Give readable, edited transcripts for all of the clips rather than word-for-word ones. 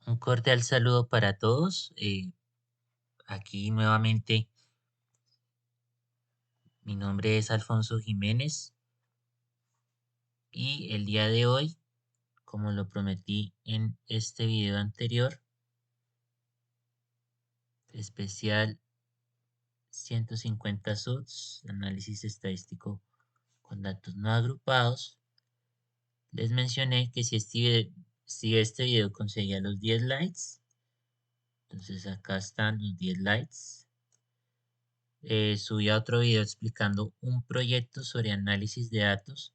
Un cordial saludo para todos. Aquí nuevamente, mi nombre es Alfonso Jiménez y el día de hoy, como lo prometí en este video anterior, especial 150 SUTS, análisis estadístico con datos no agrupados, les mencioné que si este video conseguía los 10 likes, entonces acá están los 10 likes. Subí otro video explicando un proyecto sobre análisis de datos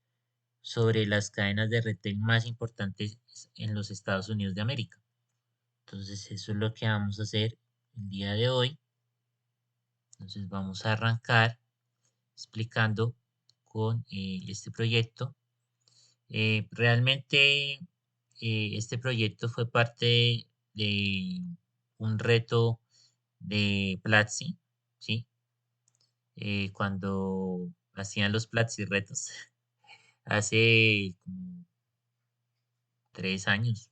sobre las cadenas de retail más importantes en los Estados Unidos de América. Entonces, eso es lo que vamos a hacer el día de hoy. Entonces, vamos a arrancar explicando con este proyecto. Realmente, este proyecto fue parte de un reto de Platzi, ¿sí? Cuando hacían los Platzi retos hace como 3 años,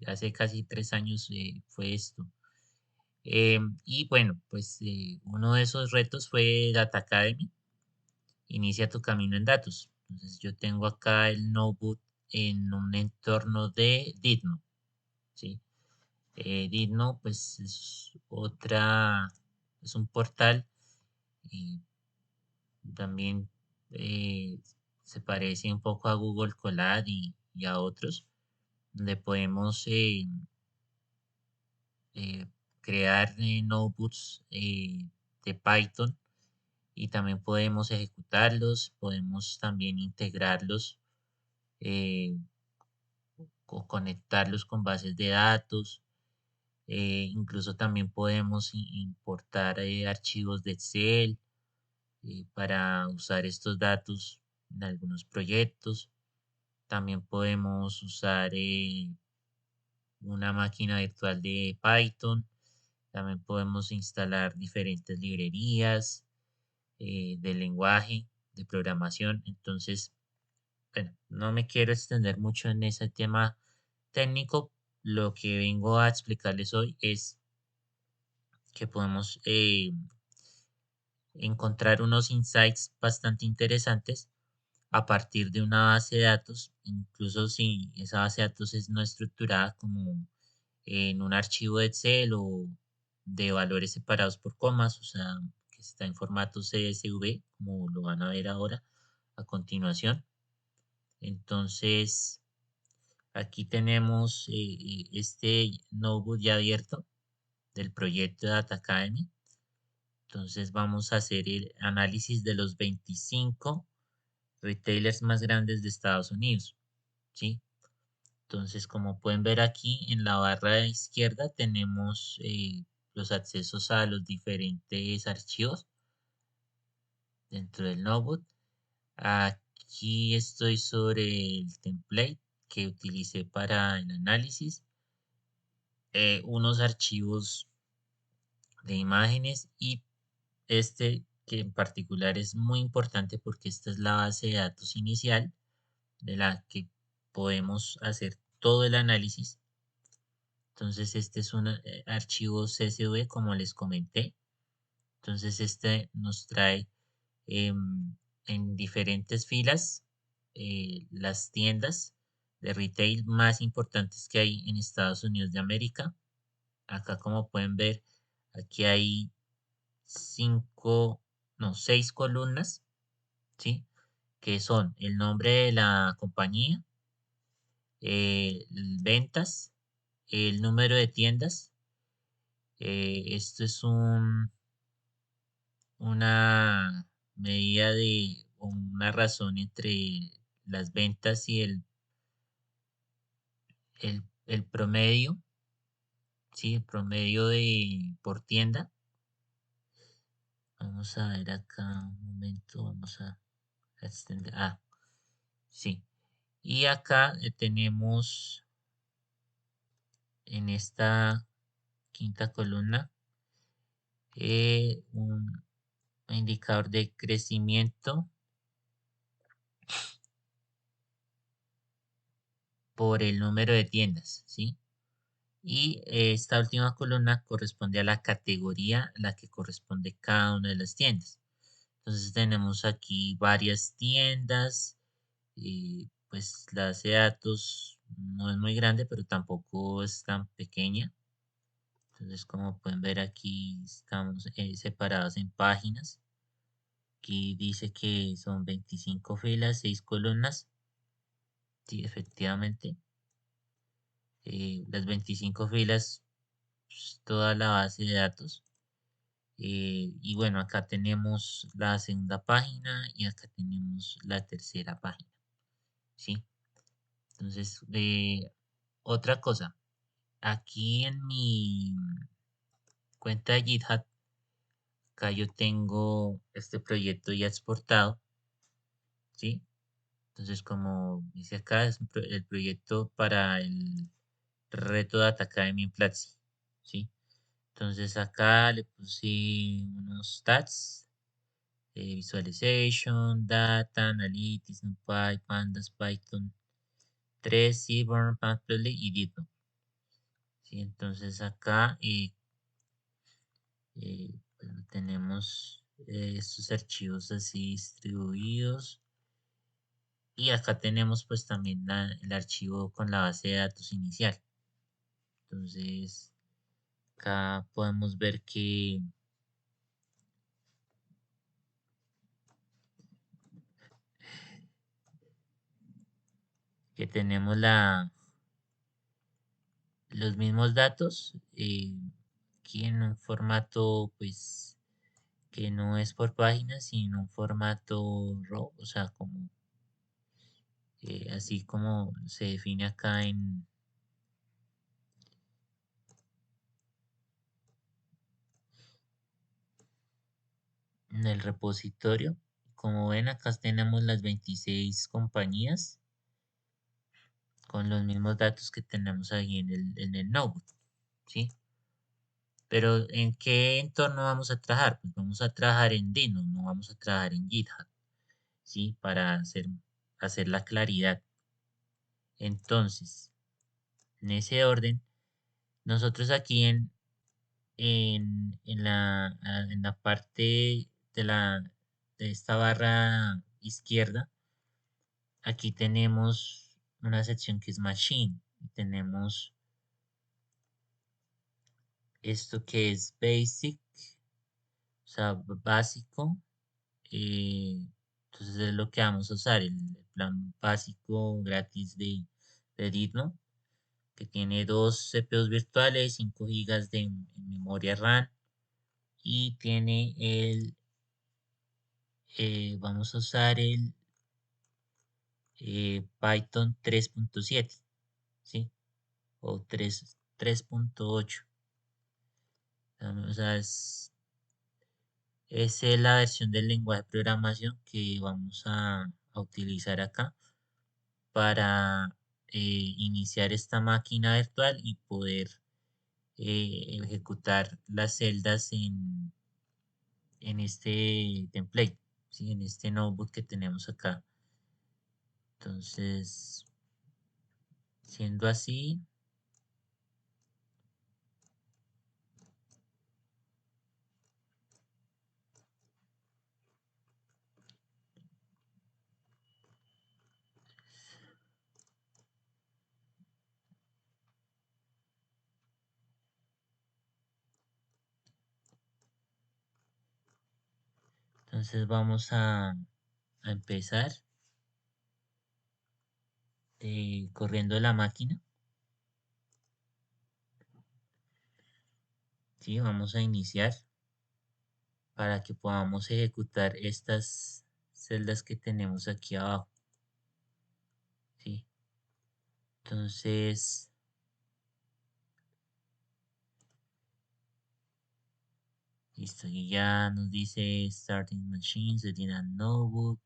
hace casi 3 años fue esto. Y bueno, pues uno de esos retos fue Data Academy, inicia tu camino en datos. Entonces yo tengo acá el notebook en un entorno de Didno, ¿sí? Didno pues es un portal y también eh, se parece un poco a Google Colab y a otros, donde podemos eh, crear notebooks de Python y también podemos ejecutarlos, podemos también integrarlos eh, o conectarlos con bases de datos. Incluso también podemos importar archivos de Excel para usar estos datos en algunos proyectos. También podemos usar una máquina virtual de Python. También podemos instalar diferentes librerías de lenguaje, de programación. Entonces, bueno, no me quiero extender mucho en ese tema técnico. Lo que vengo a explicarles hoy es que podemos encontrar unos insights bastante interesantes a partir de una base de datos, incluso si esa base de datos es no estructurada como en un archivo de Excel o de valores separados por comas, o sea, que está en formato CSV, como lo van a ver ahora a continuación. Entonces, aquí tenemos este notebook ya abierto del proyecto de Data Academy. Entonces, vamos a hacer el análisis de los 25 retailers más grandes de Estados Unidos, ¿sí? Entonces, como pueden ver aquí en la barra izquierda tenemos los accesos a los diferentes archivos dentro del notebook. Aquí estoy sobre el template que utilicé para el análisis, unos archivos de imágenes y este que en particular es muy importante porque esta es la base de datos inicial de la que podemos hacer todo el análisis. Entonces este es un archivo CSV como les comenté. Entonces este nos trae en diferentes filas las tiendas de retail más importantes que hay en Estados Unidos de América. Acá como pueden ver, aquí hay seis columnas, ¿sí? Que son el nombre de la compañía, ventas, el número de tiendas. Esto es una medida de o una razón entre las ventas y el promedio, ¿sí? El promedio por tienda. Vamos a ver acá un momento, vamos a extender. Sí. Y acá tenemos en esta quinta columna un indicador de crecimiento por el número de tiendas, ¿sí? Y esta última columna corresponde a la categoría a la que corresponde cada una de las tiendas. Entonces tenemos aquí varias tiendas. Pues la base de datos no es muy grande, pero tampoco es tan pequeña. Entonces, como pueden ver aquí, estamos separados en páginas. Aquí dice que son 25 filas, 6 columnas. Sí, efectivamente. Las 25 filas, pues, toda la base de datos. Y bueno, acá tenemos la segunda página y acá tenemos la tercera página. ¿Sí? Entonces, otra cosa. Aquí en mi cuenta de GitHub, acá yo tengo este proyecto ya exportado. ¿Sí? Entonces, como dice acá, es el proyecto para el reto Data Academy en Platzi, ¿sí? Entonces acá le puse unos stats, Visualization, Data, Analytics, NumPy, Pandas, Python 3, Seaborn, Matplotlib y Gitmo. ¿Sí? Entonces acá bueno, tenemos estos archivos así distribuidos. Y acá tenemos pues también el archivo con la base de datos inicial. Entonces, acá podemos ver que tenemos los mismos datos aquí en un formato pues que no es por página, sino un formato RAW, o sea, como así como se define acá en el repositorio. Como ven, acá tenemos las 26 compañías con los mismos datos que tenemos ahí en el notebook, ¿sí? Pero ¿en qué entorno vamos a trabajar? Pues vamos a trabajar en Dino, no vamos a trabajar en GitHub, ¿sí? Para hacer la claridad. Entonces, en ese orden, nosotros aquí en la parte de esta barra izquierda, aquí tenemos una sección que es Machine. Y tenemos esto que es Basic, o sea, básico. Entonces es lo que vamos a usar, el plan básico gratis de Dino, que tiene dos CPUs virtuales, 5 gigas de memoria RAM y tiene vamos a usar el Python 3.7, ¿sí? O 3.8. O sea, es la versión del lenguaje de programación que vamos a utilizar acá para iniciar esta máquina virtual y poder ejecutar las celdas en este template, ¿sí? En este notebook que tenemos acá. Entonces, siendo así, entonces vamos a empezar corriendo la máquina. ¿Sí? Vamos a iniciar para que podamos ejecutar estas celdas que tenemos aquí abajo. ¿Sí? Entonces, listo, y ya nos dice Starting Machine, sería Notebook.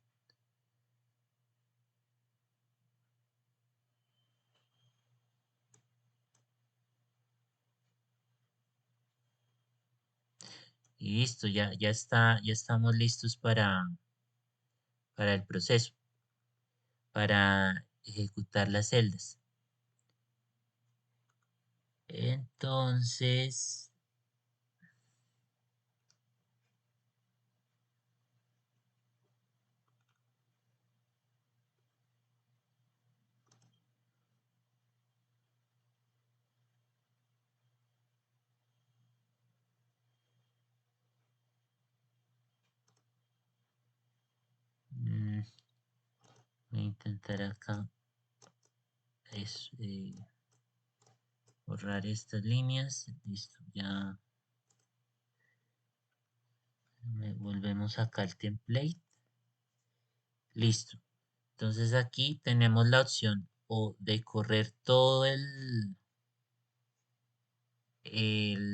Y listo, ya estamos listos para el proceso, para ejecutar las celdas. Entonces, mm, voy a intentar acá es, borrar estas líneas. Listo, ya volvemos acá al template. Listo. Entonces aquí tenemos la opción o de correr todo el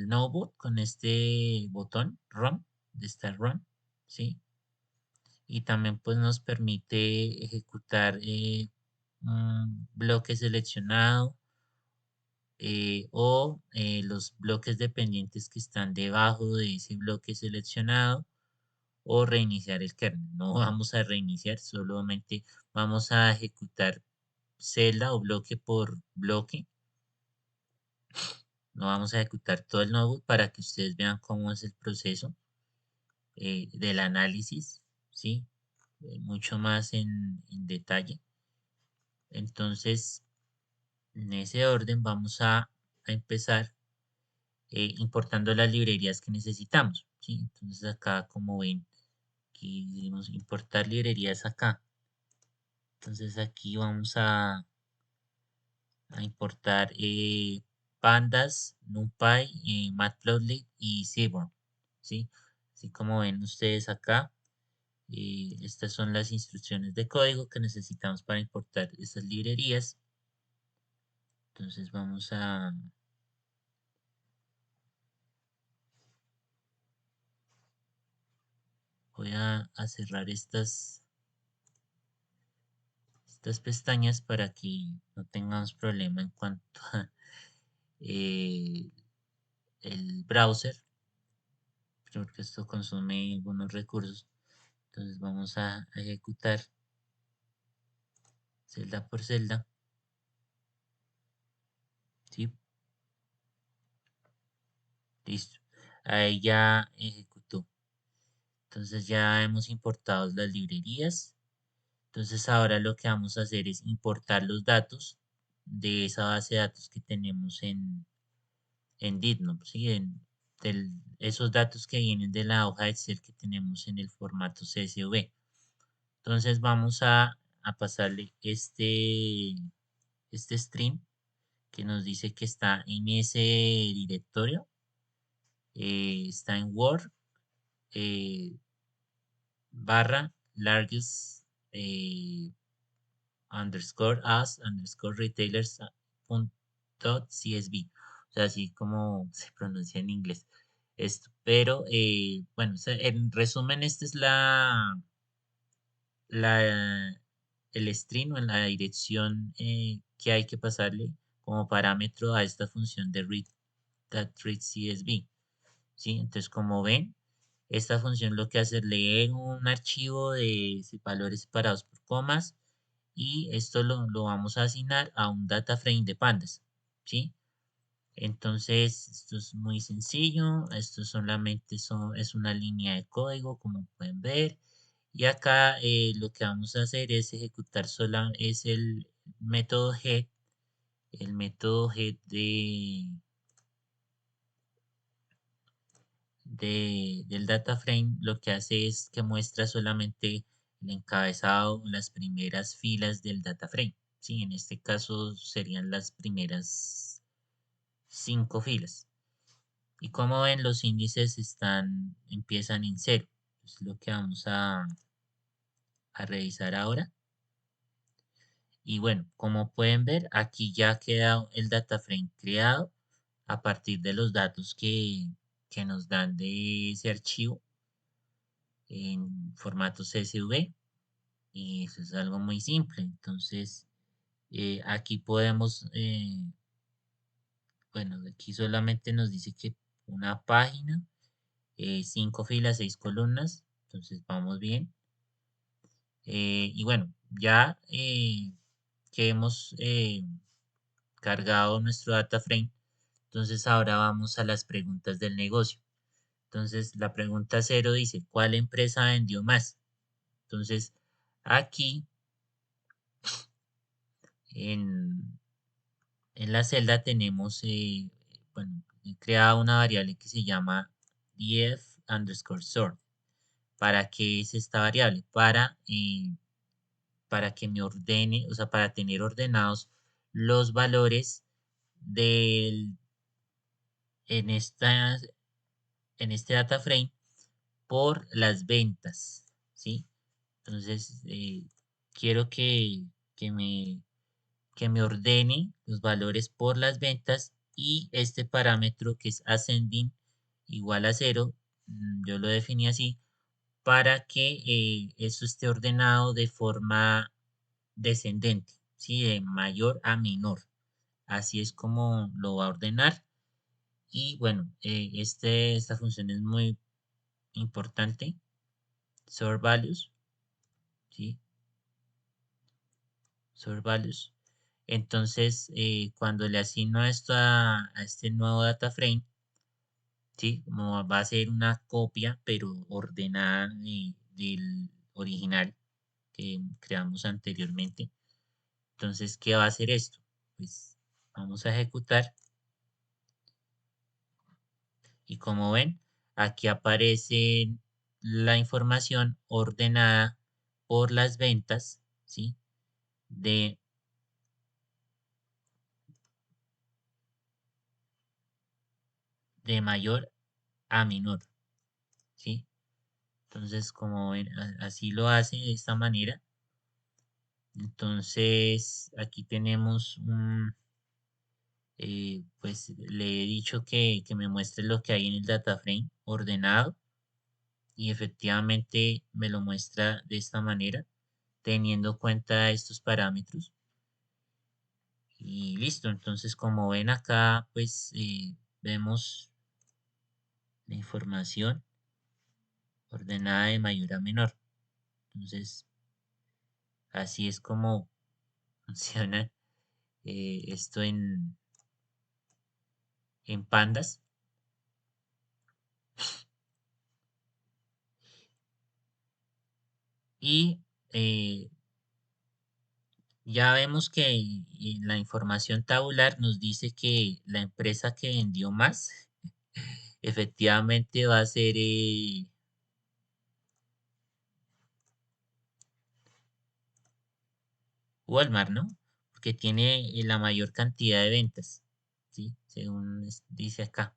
notebook con este botón Run, de Start Run, ¿sí? Y también pues nos permite ejecutar un bloque seleccionado o los bloques dependientes que están debajo de ese bloque seleccionado o reiniciar el kernel. No vamos a reiniciar, solamente vamos a ejecutar celda o bloque por bloque. No vamos a ejecutar todo el notebook para que ustedes vean cómo es el proceso del análisis, ¿sí? Mucho más en detalle. Entonces, en ese orden vamos a empezar importando las librerías que necesitamos, ¿sí? Entonces acá, como ven, aquí decimos importar librerías acá. Entonces aquí vamos a importar pandas, NumPy, Matplotlib y Seaborn, ¿sí? Así como ven ustedes acá, estas son las instrucciones de código que necesitamos para importar estas librerías. Entonces voy a cerrar estas pestañas para que no tengamos problema en cuanto a eh, el browser, porque esto consume algunos recursos. Entonces vamos a ejecutar celda por celda, ¿sí? Listo. Ahí ya ejecutó. Entonces ya hemos importado las librerías. Entonces ahora lo que vamos a hacer es importar los datos de esa base de datos que tenemos en DITNOM, ¿sí? Esos datos que vienen de la hoja de Excel que tenemos en el formato CSV. Entonces vamos a pasarle este string que nos dice que está en ese directorio, está en Word, eh, barra largest eh, underscore as underscore retailers dot csv. O sea, así como se pronuncia en inglés. Esto. Pero, bueno, o sea, en resumen, esta es la, el string o la dirección que hay que pasarle como parámetro a esta función de read.readCSV. ¿Sí? Entonces, como ven, esta función lo que hace es leer un archivo de valores separados por comas y esto lo vamos a asignar a un data frame de pandas, ¿sí? Entonces, esto es muy sencillo, esto solamente es una línea de código, como pueden ver, y acá lo que vamos a hacer es ejecutar es método head, el método head del data frame lo que hace es que muestra solamente el encabezado, las primeras filas del data frame. ¿Sí? En este caso serían las primeras 5 filas. Y como ven, los índices empiezan en cero. Es lo que vamos a revisar ahora. Y bueno, como pueden ver, aquí ya queda el data frame creado a partir de los datos que nos dan de ese archivo en formato CSV y eso es algo muy simple. Entonces, aquí podemos, bueno, aquí solamente nos dice que una página, 5 filas, 6 columnas, entonces vamos bien. Y bueno, ya que hemos cargado nuestro data frame, Entonces ahora vamos a las preguntas del negocio. Entonces la pregunta cero dice, ¿cuál empresa vendió más? Entonces aquí en, en la celda tenemos, bueno, he creado una variable que se llama df underscore sort. ¿Para qué es esta variable? Para que me ordene, o sea, para tener ordenados los valores del, en esta, en este data frame por las ventas, ¿sí? Entonces, quiero que me, que me ordene los valores por las ventas y este parámetro que es ascending igual a 0, yo lo definí así, para que eso esté ordenado de forma descendente, ¿sí? De mayor a menor. Así es como lo va a ordenar. Y bueno, esta función es muy importante. Sort values, ¿sí? Sort values. Entonces, cuando le asigno esto a este nuevo data frame, ¿sí? Como va a ser una copia, pero ordenada del original que creamos anteriormente. Entonces, ¿qué va a hacer esto? Pues vamos a ejecutar y como ven, aquí aparece la información ordenada por las ventas, ¿sí? De, de mayor a menor, ¿sí? Entonces, como ven, así lo hace de esta manera. Entonces, aquí tenemos pues le he dicho que me muestre lo que hay en el data frame ordenado y efectivamente me lo muestra de esta manera, teniendo en cuenta estos parámetros. Y listo, entonces como ven acá, pues vemos la información ordenada de mayor a menor. Entonces, así es como funciona esto en pandas. Y ya vemos que la información tabular nos dice que la empresa que vendió más efectivamente va a ser Walmart, ¿no? Porque tiene la mayor cantidad de ventas, ¿sí? Según dice acá.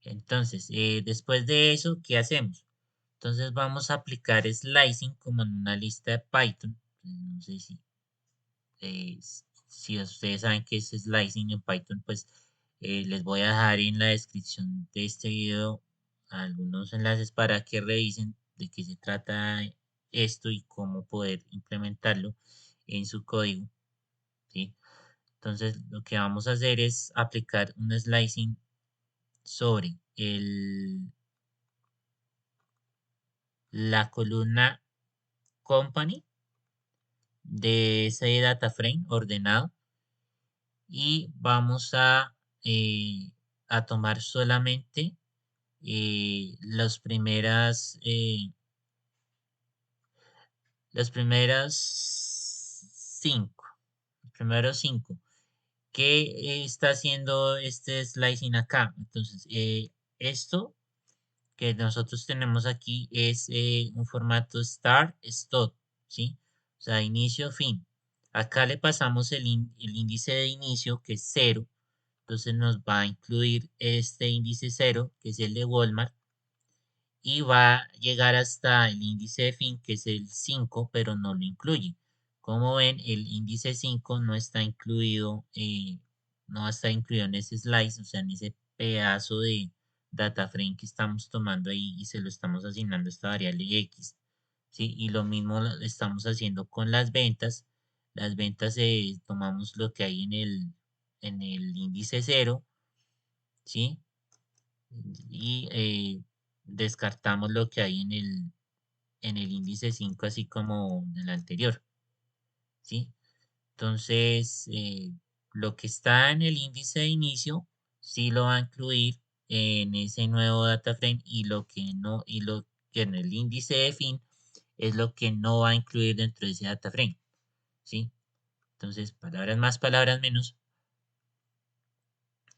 Entonces, después de eso, ¿qué hacemos? Entonces vamos a aplicar slicing como en una lista de Python. No sé si ustedes saben qué es slicing en Python, pues les voy a dejar en la descripción de este video algunos enlaces para que revisen de qué se trata esto y cómo poder implementarlo en su código, ¿sí? Entonces, lo que vamos a hacer es aplicar un slicing sobre la columna company de ese data frame ordenado y vamos a tomar solamente las primeras cinco, los primeros cinco. ¿Qué está haciendo este slicing acá? Entonces, esto que nosotros tenemos aquí es un formato start, stop, ¿sí? O sea, inicio, fin. Acá le pasamos el índice de inicio, que es 0. Entonces nos va a incluir este índice 0, que es el de Walmart, y va a llegar hasta el índice de fin, que es el 5, pero no lo incluye. Como ven, el índice 5 no está incluido, no está incluido en ese slice, o sea, en ese pedazo de data frame que estamos tomando ahí y se lo estamos asignando a esta variable X, ¿sí? Y lo mismo lo estamos haciendo con las ventas. Las ventas tomamos lo que hay en el índice 0, ¿sí? Y descartamos lo que hay en el índice 5 así como en el anterior, ¿sí? Entonces, lo que está en el índice de inicio sí lo va a incluir en ese nuevo data frame y lo que no, y lo que en el índice de fin es lo que no va a incluir dentro de ese data frame, ¿sí? Entonces, palabras más, palabras menos.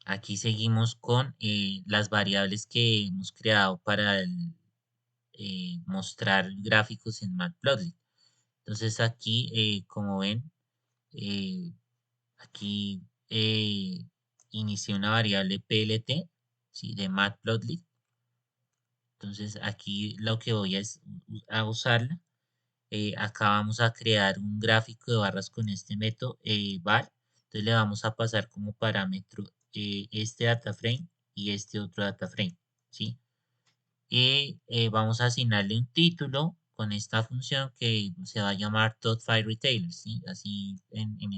Aquí seguimos con las variables que hemos creado para mostrar gráficos en Matplotlib. Entonces aquí, como ven, eh, aquí inicié una variable PLT, ¿sí? De Matplotlib. Entonces aquí lo que voy a usarla. Acá vamos a crear un gráfico de barras con este método var. Entonces le vamos a pasar como parámetro este data frame y este otro data frame, ¿sí? Y vamos a asignarle un título con esta función que se va a llamar .fileRetailer, ¿sí? Así,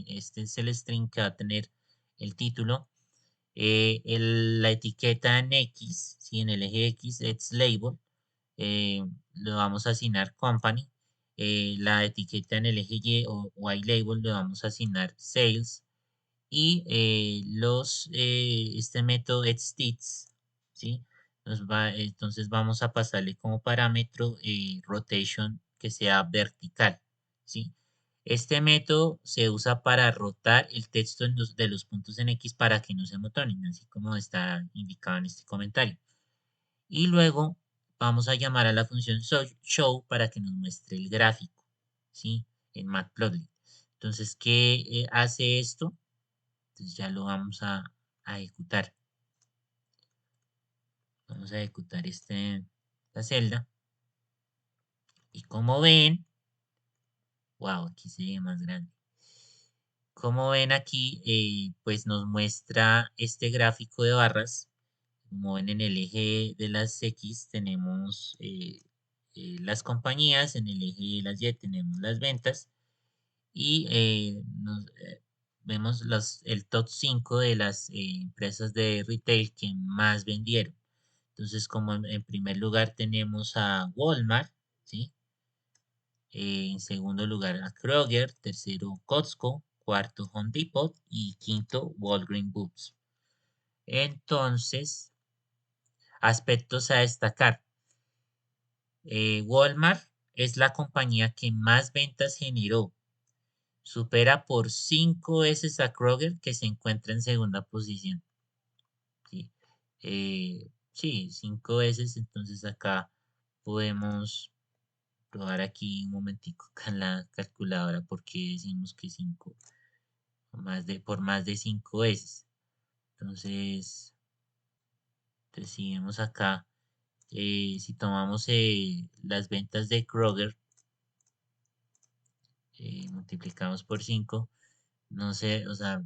este es el string que va a tener el título. La etiqueta en X, ¿sí? En el eje X, es label, le vamos a asignar company. La etiqueta en el eje Y o Y label le vamos a asignar sales. Y este método extits, ¿sí? Entonces vamos a pasarle como parámetro rotation que sea vertical, ¿sí? Este método se usa para rotar el texto de los puntos en X para que no se amontonen, así como está indicado en este comentario. Y luego vamos a llamar a la función show para que nos muestre el gráfico, ¿sí? En Matplotlib. Entonces, ¿qué hace esto? Entonces ya lo vamos a ejecutar. Vamos a ejecutar esta celda. Y como ven, wow, aquí se ve más grande. Como ven aquí, pues nos muestra este gráfico de barras. Como ven en el eje de las X tenemos las compañías, en el eje de las Y tenemos las ventas y vemos el top 5 de las empresas de retail que más vendieron. Entonces, como en primer lugar tenemos a Walmart, ¿sí? En segundo lugar a Kroger, tercero Costco, cuarto Home Depot y quinto Walgreens Boots. Entonces, aspectos a destacar. Walmart es la compañía que más ventas generó. Supera por 5 veces a Kroger, que se encuentra en segunda posición. ¿Sí? Sí, 5 veces. Entonces acá podemos probar aquí un momentico con la calculadora porque decimos que 5 por más de 5 veces. Entonces, decidimos acá, si tomamos las ventas de Kroger, multiplicamos por 5, no sé, o sea,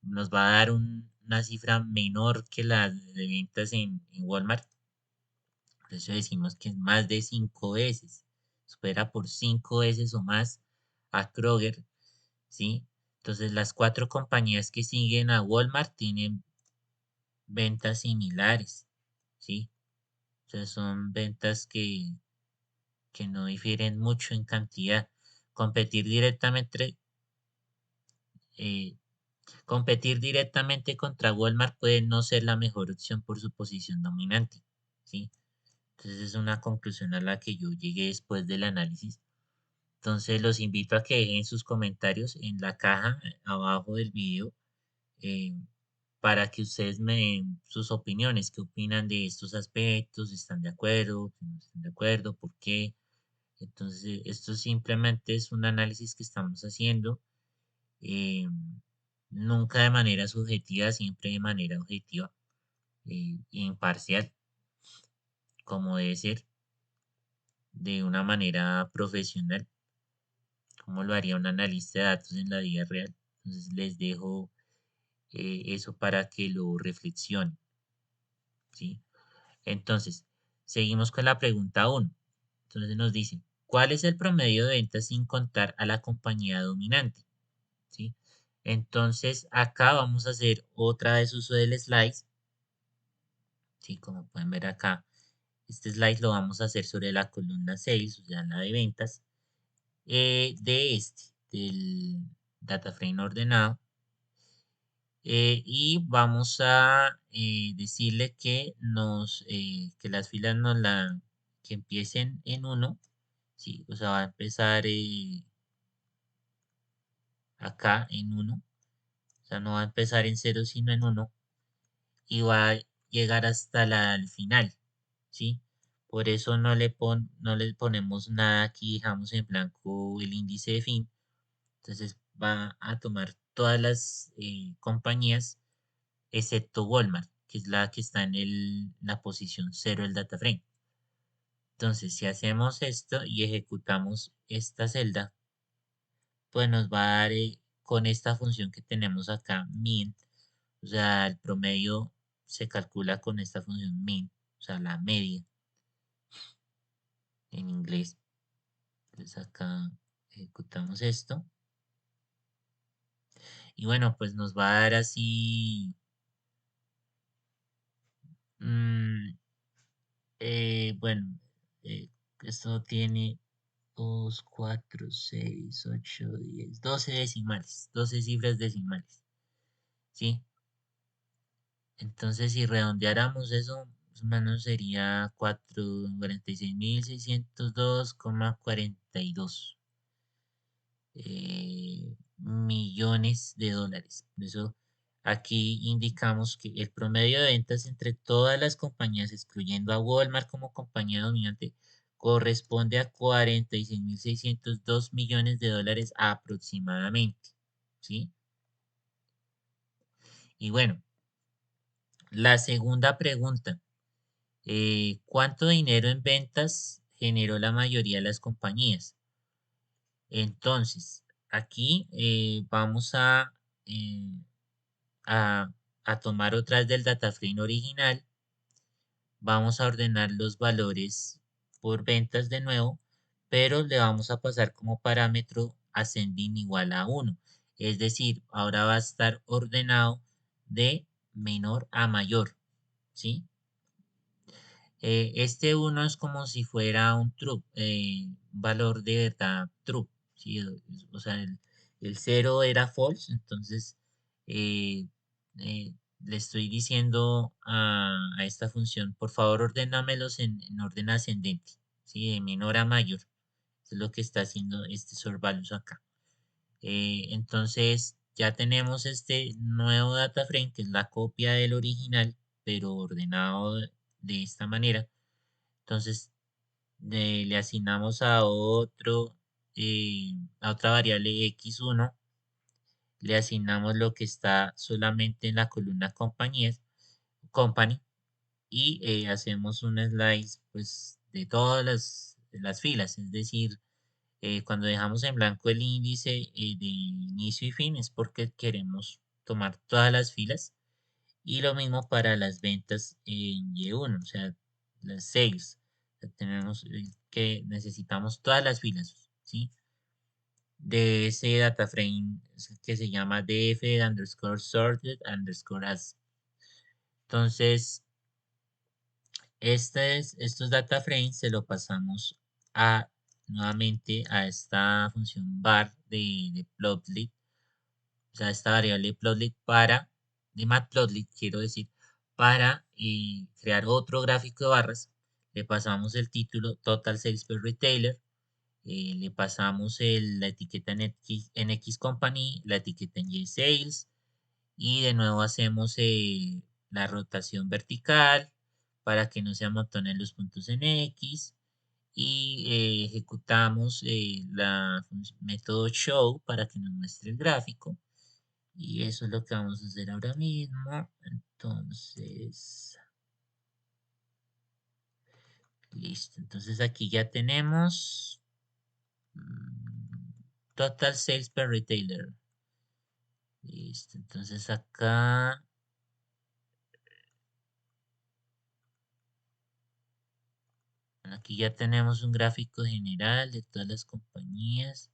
nos va a dar una cifra menor que la de ventas en Walmart. Por eso decimos que es más de 5 veces. Supera por 5 veces o más a Kroger, ¿sí? Entonces las 4 compañías que siguen a Walmart tienen ventas similares, ¿sí? O sea, son ventas que no difieren mucho en cantidad. Competir directamente, eh, competir directamente contra Walmart puede no ser la mejor opción por su posición dominante, ¿sí? Entonces es una conclusión a la que yo llegué después del análisis. Entonces los invito a que dejen sus comentarios en la caja abajo del video, eh, para que ustedes me den sus opiniones, qué opinan de estos aspectos, si están de acuerdo, si no están de acuerdo, por qué. Entonces esto simplemente es un análisis que estamos haciendo, eh, nunca de manera subjetiva, siempre de manera objetiva e imparcial, como debe ser, de una manera profesional, como lo haría un analista de datos en la vida real. Entonces les dejo eso para que lo reflexionen, ¿sí? Entonces, seguimos con la pregunta 1. Entonces nos dice, ¿cuál es el promedio de ventas sin contar a la compañía dominante? ¿Sí? Entonces, acá vamos a hacer otra vez uso del slide. ¿Sí? Como pueden ver acá, este slide lo vamos a hacer sobre la columna 6, o sea, la de ventas, del data frame ordenado. y vamos a decirle que que las filas que empiecen en uno, sí, o sea, va a empezar acá en uno, o sea, no va a empezar en cero, sino en uno, y va a llegar hasta el final, ¿sí? Por eso no le ponemos nada aquí, dejamos en blanco el índice de fin. Entonces va a tomar todas las compañías excepto Walmart, que es la que está en la posición cero del data frame. Entonces, si hacemos esto y ejecutamos esta celda, pues nos va a dar con esta función que tenemos acá, min, o sea, el promedio se calcula con esta función min, o sea, la media en inglés. Entonces acá ejecutamos esto. Y bueno, pues nos va a dar así, mm, bueno, eh, esto tiene 2, 4, 6, 8, 10, 12 decimales, 12 cifras decimales, ¿sí? Entonces, si redondeáramos eso, más o menos sería 46.602,42 millones de dólares. Por eso, aquí indicamos que el promedio de ventas entre todas las compañías, excluyendo a Walmart como compañía dominante, corresponde a 46.602 millones de dólares aproximadamente, ¿sí? Y bueno, la segunda pregunta, ¿cuánto dinero en ventas generó la mayoría de las compañías? Entonces, aquí vamos eh, a, a tomar otras del data frame original. Vamos a ordenar los valores por ventas de nuevo, pero le vamos a pasar como parámetro ascending igual a 1. Es decir, ahora va a estar ordenado de menor a mayor, ¿sí? Este 1 es como si fuera un true, un valor de verdad true, ¿sí? O sea, el 0 era false, entonces eh, le estoy diciendo a esta función, por favor, ordénamelos en orden ascendente, ¿sí? De menor a mayor. Eso es lo que está haciendo este sort values acá. Entonces, ya tenemos este nuevo data frame, que es la copia del original, pero ordenado de esta manera. Entonces le asignamos a otra variable x1, le asignamos lo que está solamente en la columna compañías, company, y hacemos un slice pues de todas de las filas, es decir, cuando dejamos en blanco el índice de inicio y fin es porque queremos tomar todas las filas. Y lo mismo para las ventas en Y1, o sea, las sales. O sea, tenemos que necesitamos todas las filas, ¿sí? De ese data frame que se llama df underscore sorted underscore as. Entonces, estos data frames se lo pasamos a nuevamente a esta función var de plotly, o sea, esta variable plotly de matplotlib, quiero decir, para crear otro gráfico de barras. Le pasamos el título Total Sales per Retailer, le pasamos la etiqueta en X Company, la etiqueta en Y Sales, y de nuevo hacemos la rotación vertical para que no se amontonen los puntos en X, y ejecutamos método show para que nos muestre el gráfico. Y eso es lo que vamos a hacer ahora mismo. Entonces, listo. Entonces aquí ya tenemos total sales per retailer. Listo. Entonces acá, aquí ya tenemos un gráfico general de todas las compañías.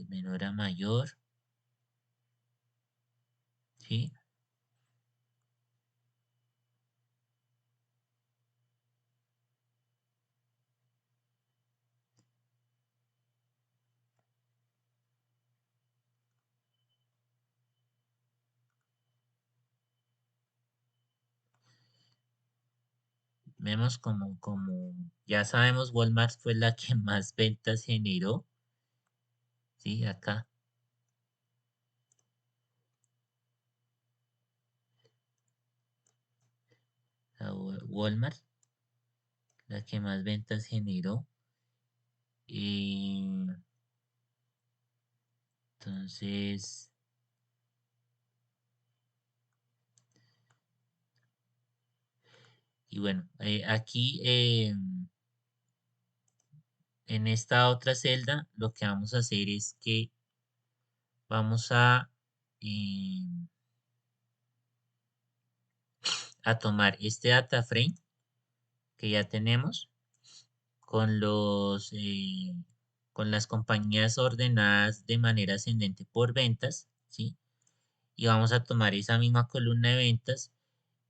Menor a mayor. ¿Sí? vemos como ya sabemos, Walmart fue la que más ventas generó, ¿sí? Acá, Walmart, la que más ventas generó. Y entonces, y bueno, aquí en esta otra celda lo que vamos a hacer es que vamos em, a tomar este data frame que ya tenemos con con las compañías ordenadas de manera ascendente por ventas, ¿sí? Y vamos a tomar esa misma columna de ventas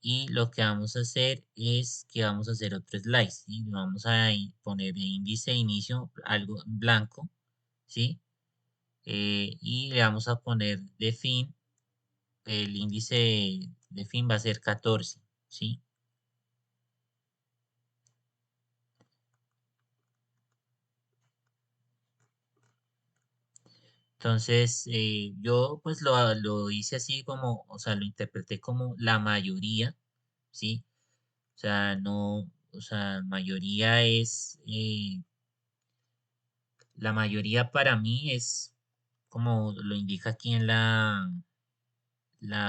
y lo que vamos a hacer es que vamos a hacer otro slice, ¿sí? Vamos a poner el índice de inicio algo en blanco, ¿sí? Y le vamos a poner de fin, el índice de fin va a ser 14, ¿sí? Entonces, yo pues lo hice así como, o sea, lo interpreté como la mayoría, ¿sí? O sea, no, o sea, mayoría es, la mayoría para mí es como lo indica aquí en la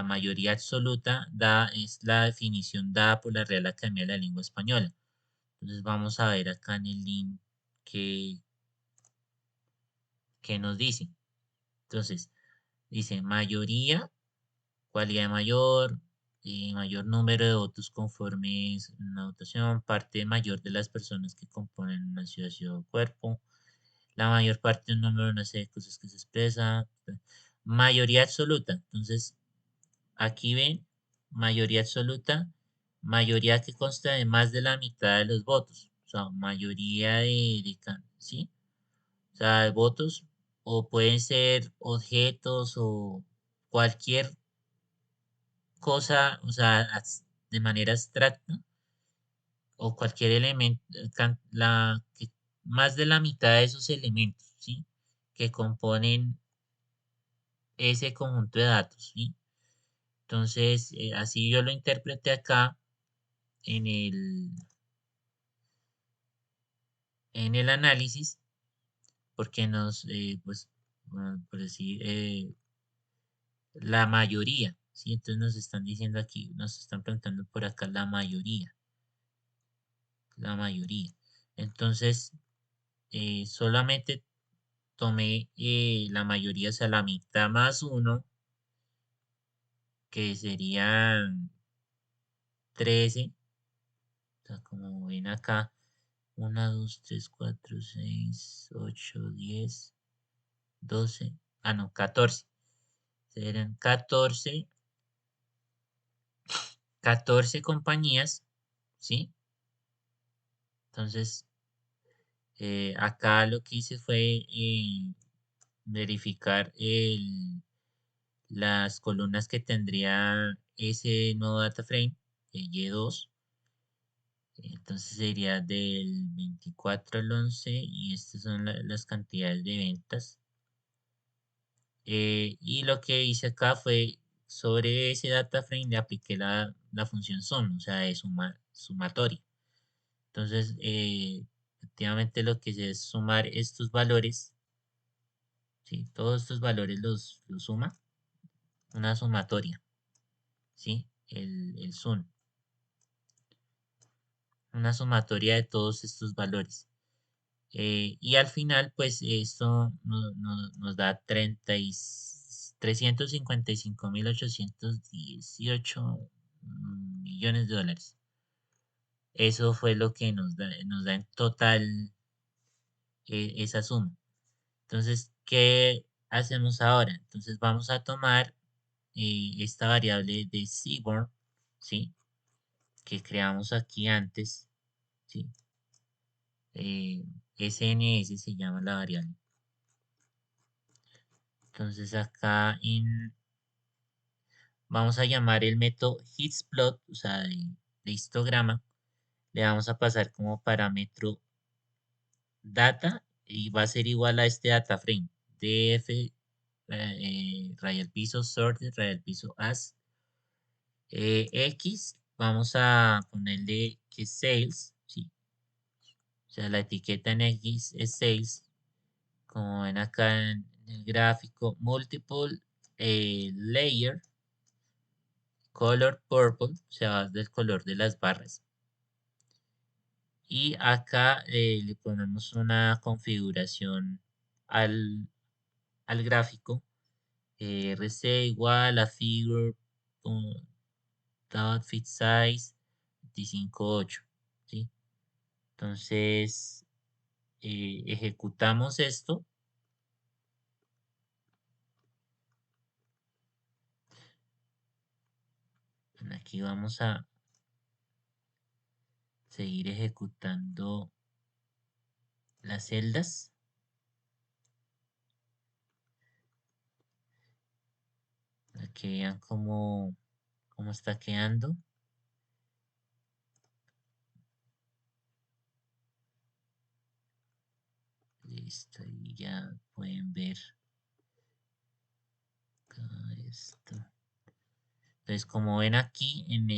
mayoría absoluta, es la definición dada por la Real Academia de la Lengua Española. Entonces, vamos a ver acá en el link que, que nos dice. Entonces, dice mayoría cualidad mayor, mayor número de votos conformes en la votación, parte mayor de las personas que componen una ciudad, ciudad o cuerpo, la mayor parte de un número de una serie de cosas que se expresa, mayoría absoluta. Entonces, aquí ven, mayoría absoluta, mayoría que consta de más de la mitad de los votos, o sea, mayoría ¿sí? O sea, de votos, o pueden ser objetos o cualquier cosa, o sea, de manera abstracta, o cualquier elemento, más de la mitad de esos elementos, ¿sí? Que componen ese conjunto de datos, ¿sí? Entonces, así yo lo interpreté acá en en el análisis, porque pues, bueno, por decir, la mayoría, ¿sí? Entonces nos están diciendo aquí, nos están preguntando por acá la mayoría, la mayoría. Entonces, solamente tomé la mayoría, o sea, la mitad más uno, que serían 13, o sea, como ven acá, 1, 2, 3, 4, 6, 8, 10, 12, ah, no, 14. Serían 14 compañías, ¿sí? Entonces, acá lo que hice fue verificar las columnas que tendría ese nuevo data frame, Y2. Entonces sería del 24 al 11 y estas son las cantidades de ventas. Y lo que hice acá fue sobre ese data frame le apliqué la función sum, o sea, de sumatoria. Entonces, efectivamente lo que hice es sumar estos valores, ¿sí? Todos estos valores los suma, una sumatoria, ¿sí? El sum, una sumatoria de todos estos valores. Y al final, pues esto nos da 355.818 millones de dólares. Eso fue lo que nos da en total esa suma. Entonces, ¿qué hacemos ahora? Entonces vamos a tomar esta variable de Seaborn, ¿sí? Que creamos aquí antes, ¿sí? SNS se llama la variable. Entonces acá vamos a llamar el método histplot, o sea, de histograma, le vamos a pasar como parámetro data y va a ser igual a este data frame. df raya al piso sorted, raya al piso as x, vamos a ponerle que sales, ¿sí? O sea, la etiqueta en x es sales, como ven acá en el gráfico, multiple layer, color purple, o sea, del color de las barras. Y acá le ponemos una configuración al, al gráfico, rc igual a figure dot fit size 25.8, ¿sí? Entonces, ejecutamos esto. Aquí vamos a seguir ejecutando las celdas. Para que vean cómo está quedando. Listo, y ya pueden ver acá esto. Entonces, como ven aquí en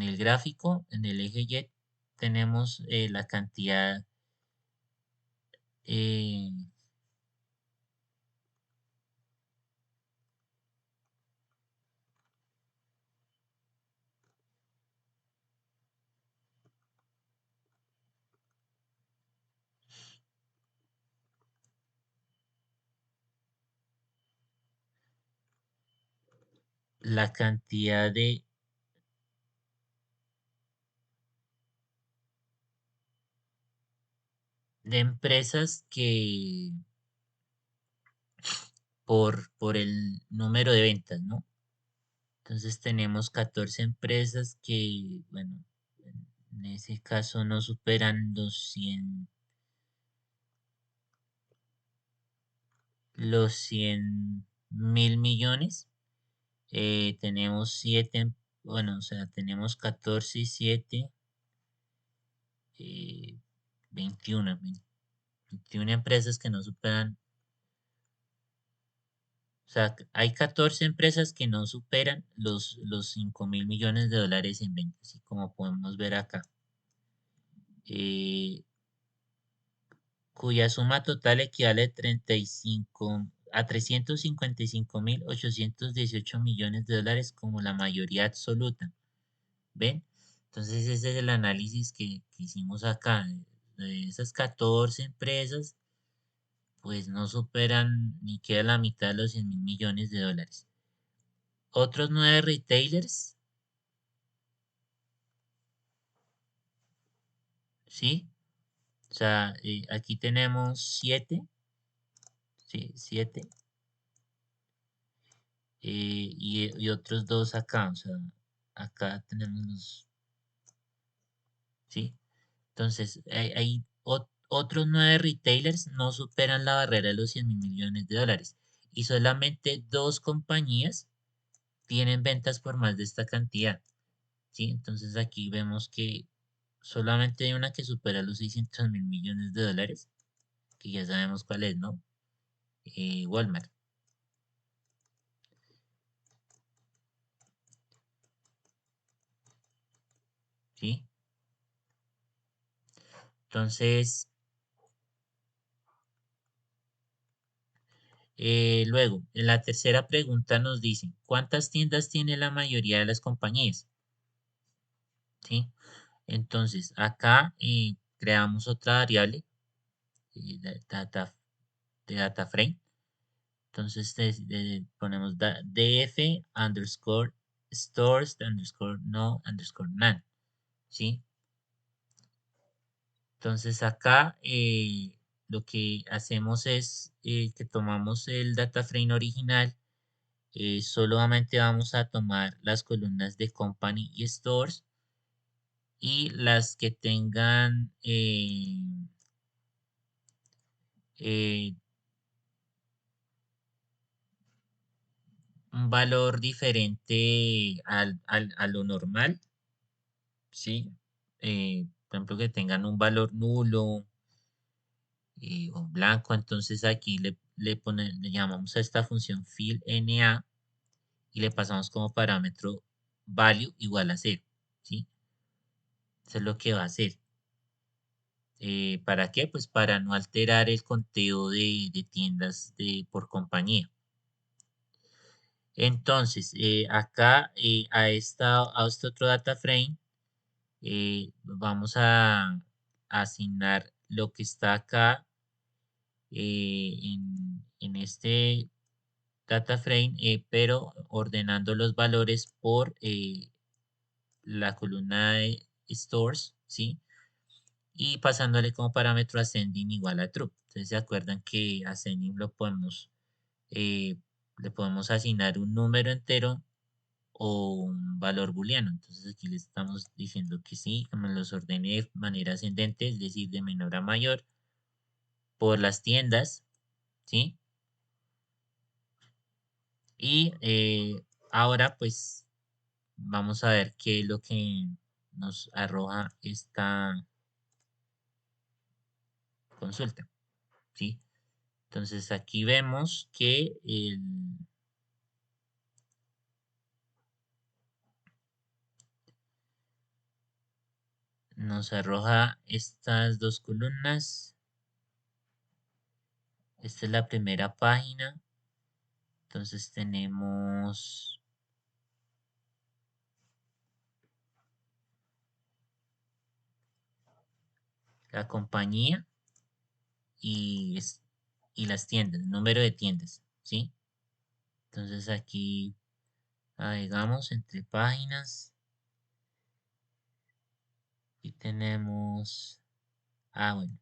el gráfico, en el eje Y, tenemos la cantidad eh, la cantidad de empresas que por el número de ventas, ¿no? Entonces tenemos 14 empresas que, bueno, en ese caso no superan los 100.000 millones. Tenemos 7, bueno, o sea, tenemos 14 y 7, eh, 21, 21 empresas que no superan, o sea, hay 14 empresas que no superan los 5.000 millones de dólares en ventas, y como podemos ver acá. Cuya suma total equivale a 355.818 millones de dólares como la mayoría absoluta. ¿Ven? Entonces ese es el análisis que hicimos acá. De esas 14 empresas, pues no superan ni queda la mitad de los 100.000 millones de dólares. Otros 9 retailers, ¿sí? O sea, aquí tenemos 7, ¿sí? 7. Y otros 2 acá, o sea, acá tenemos ¿sí? Entonces, otros 9 retailers no superan la barrera de los 100.000 millones de dólares y solamente 2 compañías tienen ventas por más de esta cantidad, ¿sí? Entonces aquí vemos que solamente hay una que supera los 600.000 millones de dólares, que ya sabemos cuál es, ¿no? Walmart, ¿sí? Entonces, luego, en la tercera pregunta nos dicen, ¿cuántas tiendas tiene la mayoría de las compañías? ¿Sí? Entonces, acá creamos otra variable de data frame. Entonces, ponemos df underscore stores underscore no underscore none. ¿Sí? Entonces, acá lo que hacemos es que tomamos el data frame original. Solamente vamos a tomar las columnas de company y stores y las que tengan eh, un valor diferente a lo normal, ¿sí? por ejemplo, que tengan un valor nulo o blanco. Entonces aquí le llamamos a esta función fill NA y le pasamos como parámetro value igual a 0, ¿sí? Eso es lo que va a hacer. ¿Para qué? Pues para no alterar el conteo de tiendas por compañía. Entonces, acá a este otro data frame vamos a asignar lo que está acá en este data frame, pero ordenando los valores por la columna de stores, ¿sí? Y pasándole como parámetro ascending igual a true. Entonces, ¿se acuerdan que ascending eh, le podemos asignar un número entero o un valor booleano? Entonces, aquí le estamos diciendo que sí, que me los ordene de manera ascendente, es decir, de menor a mayor, por las tiendas, ¿sí? Y ahora, pues, vamos a ver qué es lo que nos arroja esta consulta, ¿sí? Entonces aquí vemos que nos arroja estas dos columnas. Esta es la primera página. Entonces tenemos la compañía y, y las tiendas, el número de tiendas, ¿sí? Entonces aquí navegamos entre páginas y tenemos, bueno,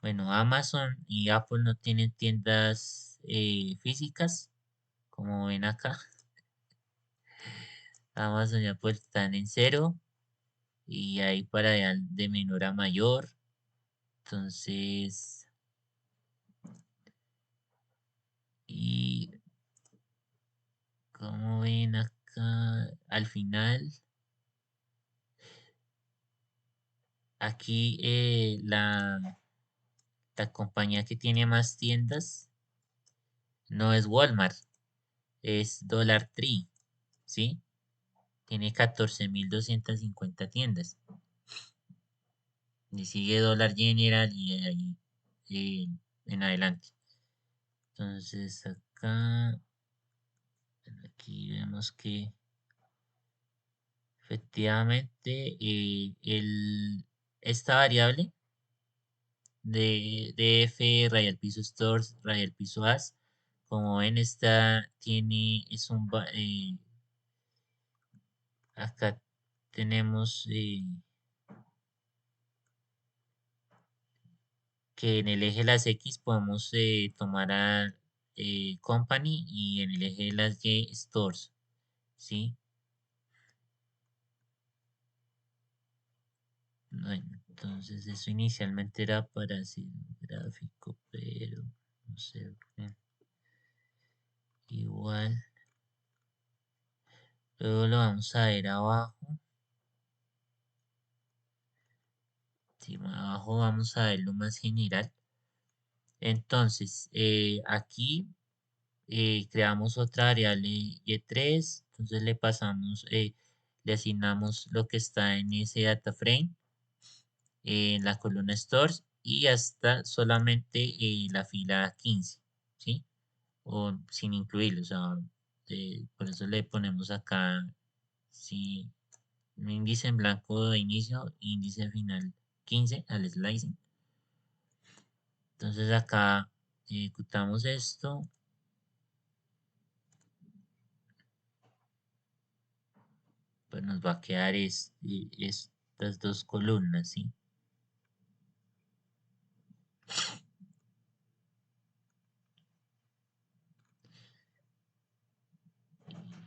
bueno, Amazon y Apple no tienen tiendas físicas, como ven acá. Amazon y Apple están en cero y ahí para allá de menor a mayor. Entonces, y como ven acá, al final, aquí la compañía que tiene más tiendas no es Walmart, es Dollar Tree, ¿sí? Tiene 14.250 tiendas. Y sigue Dollar General y ahí en adelante. Entonces acá, aquí vemos que efectivamente esta variable de df radial piso stores radial piso as, como ven, esta tiene, acá tenemos que en el eje de las X podemos tomar a company y en el eje de las Y stores, ¿sí? Bueno, entonces eso inicialmente era para hacer un gráfico, pero no sé, igual. Luego lo vamos a ver abajo. Sí, abajo vamos a ver lo más general. Entonces, aquí creamos otra variable y3, entonces le pasamos, le asignamos lo que está en ese data frame, en la columna stores y hasta solamente la fila 15, ¿sí? O sin incluirlo, o sea, por eso le ponemos acá, sí, un índice en blanco de inicio, índice final 15 al slicing. Entonces acá ejecutamos esto. Pues nos va a quedar estas dos columnas, ¿sí?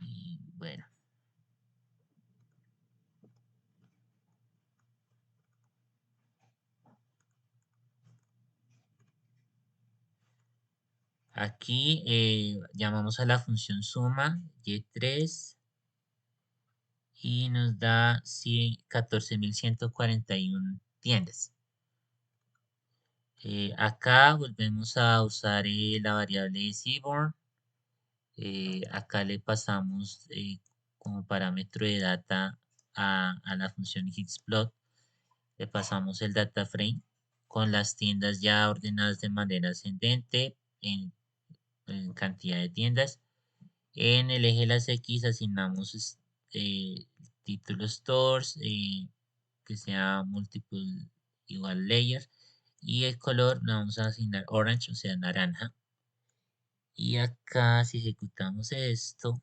Y bueno, Aquí llamamos a la función suma y3 y nos da 14.141 tiendas. Acá volvemos a usar la variable seaborn. Acá le pasamos como parámetro de data a la función hitsplot. Le pasamos el data frame con las tiendas ya ordenadas de manera ascendente en cantidad de tiendas. En el eje de las X asignamos título stores que sea multiple igual layer y el color le vamos a asignar orange, o sea naranja. Y acá si ejecutamos esto,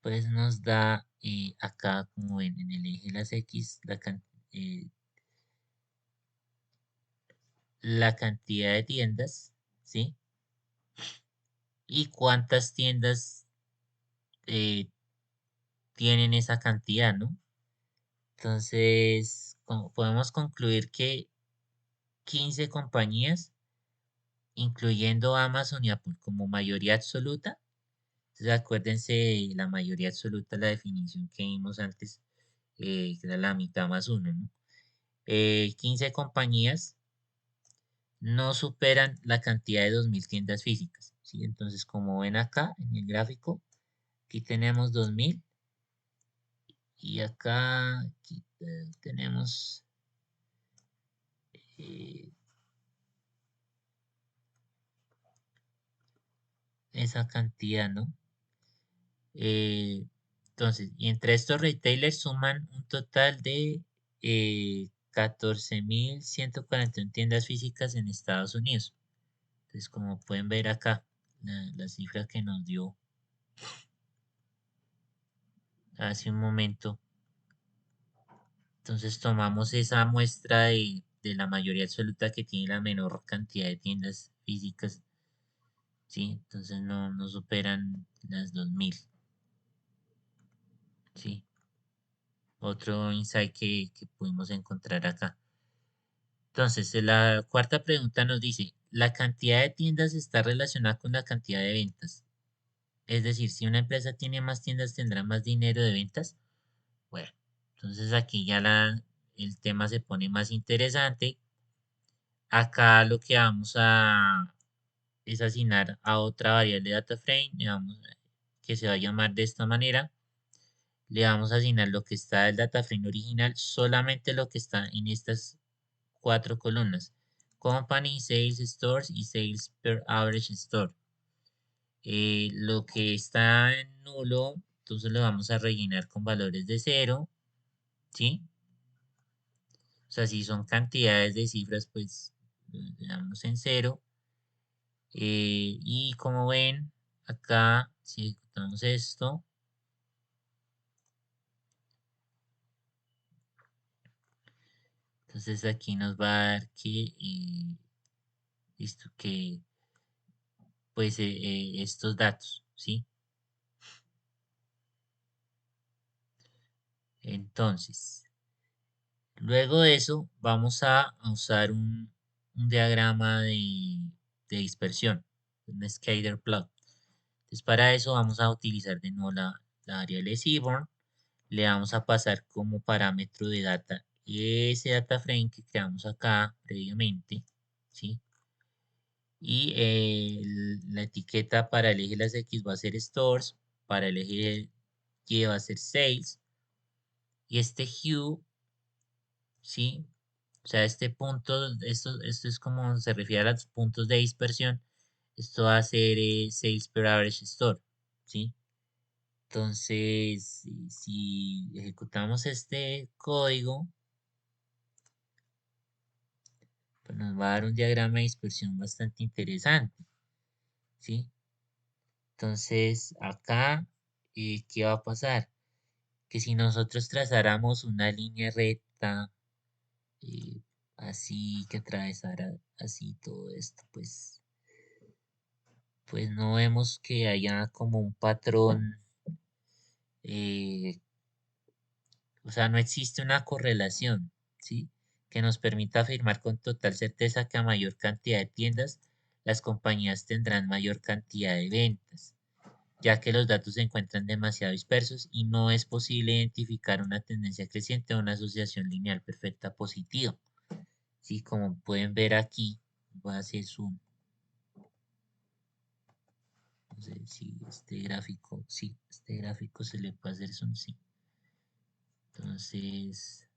pues nos da acá como ven en el eje de las X la cantidad de tiendas, ¿sí? Y cuántas tiendas eh, tienen esa cantidad, ¿no? Entonces, podemos concluir que 15 compañías, incluyendo Amazon y Apple como mayoría absoluta. Entonces, acuérdense, la mayoría absoluta, la definición que vimos antes, que era la mitad más uno, ¿no? 15 compañías no superan la cantidad de 2.000 tiendas físicas, ¿sí? Entonces, como ven acá en el gráfico, aquí tenemos 2.000 y acá aquí, tenemos eh, esa cantidad, ¿no? Entonces, y entre estos retailers suman un total de 14.141 tiendas físicas en Estados Unidos. Entonces, como pueden ver acá, la cifra que nos dio hace un momento. Entonces, tomamos esa muestra de la mayoría absoluta que tiene la menor cantidad de tiendas físicas. ¿Sí? Entonces, no superan las 2.000. ¿Sí? Otro insight que pudimos encontrar acá. Entonces, la cuarta pregunta nos dice, ¿la cantidad de tiendas está relacionada con la cantidad de ventas? Es decir, si una empresa tiene más tiendas, ¿tendrá más dinero de ventas? Bueno, entonces aquí ya el tema se pone más interesante. Acá lo que vamos a es asignar a otra variable data frame, que se va a llamar de esta manera. Le vamos a asignar lo que está del data frame original, solamente lo que está en estas 4 columnas. Company, Sales Stores y Sales per Average Store. Lo que está en nulo, entonces lo vamos a rellenar con valores de 0, ¿sí? O sea, si son cantidades de cifras, pues le damos en 0. Y como ven, acá, si ejecutamos esto, entonces aquí nos va a dar que, listo, que, pues, estos datos, ¿sí? Entonces, luego de eso, vamos a usar un diagrama de dispersión, un scatter plot. Entonces, para eso vamos a utilizar de nuevo la variable seaborn. Le vamos a pasar como parámetro de data ese data frame que creamos acá previamente, ¿sí? Y la etiqueta para el eje de las X va a ser stores, para el eje Y va a ser sales, y este hue, ¿sí? O sea, este punto, esto es como se refiere a los puntos de dispersión. Esto va a ser sales per average store, ¿sí? Entonces, si ejecutamos este código, pues nos va a dar un diagrama de dispersión bastante interesante, ¿sí? Entonces, acá, ¿qué va a pasar? Que si nosotros trazáramos una línea recta, eh, así que atravesara así todo esto, pues no vemos que haya como un patrón, eh, o sea, no existe una correlación, ¿sí? que nos permita afirmar con total certeza que a mayor cantidad de tiendas, las compañías tendrán mayor cantidad de ventas, ya que los datos se encuentran demasiado dispersos y no es posible identificar una tendencia creciente o una asociación lineal perfecta positiva. Sí, como pueden ver aquí, voy a hacer zoom. No sé si este gráfico, sí, este gráfico se le puede hacer zoom, sí. Entonces,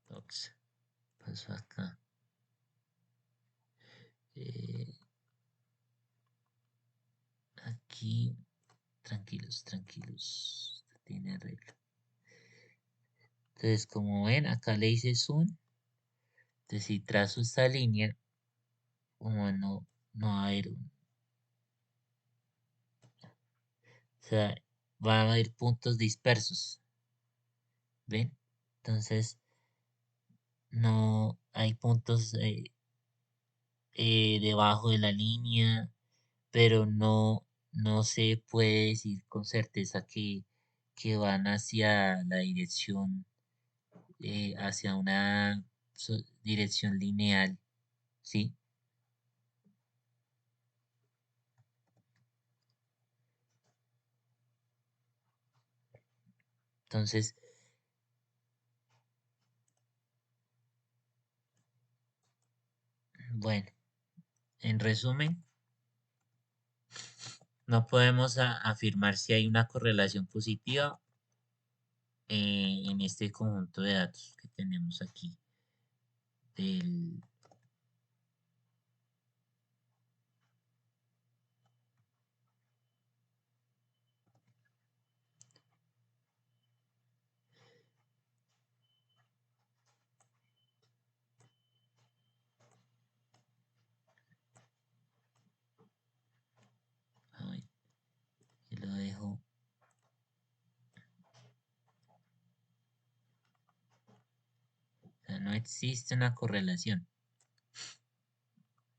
ops, paso acá. Eh, aquí, tranquilos, tranquilos, tiene arreglo. Entonces, como ven, acá le hice zoom. Entonces, si trazo esta línea, como no va a haber, o sea, va a haber puntos dispersos, ¿ven? Entonces, no hay puntos debajo de la línea, pero no se puede decir con certeza que van hacia la dirección, hacia una dirección lineal, ¿sí? Entonces, bueno, en resumen, no podemos afirmar si hay una correlación positiva en este conjunto de datos que tenemos aquí del, ay, y lo dejo, o sea, no existe una correlación.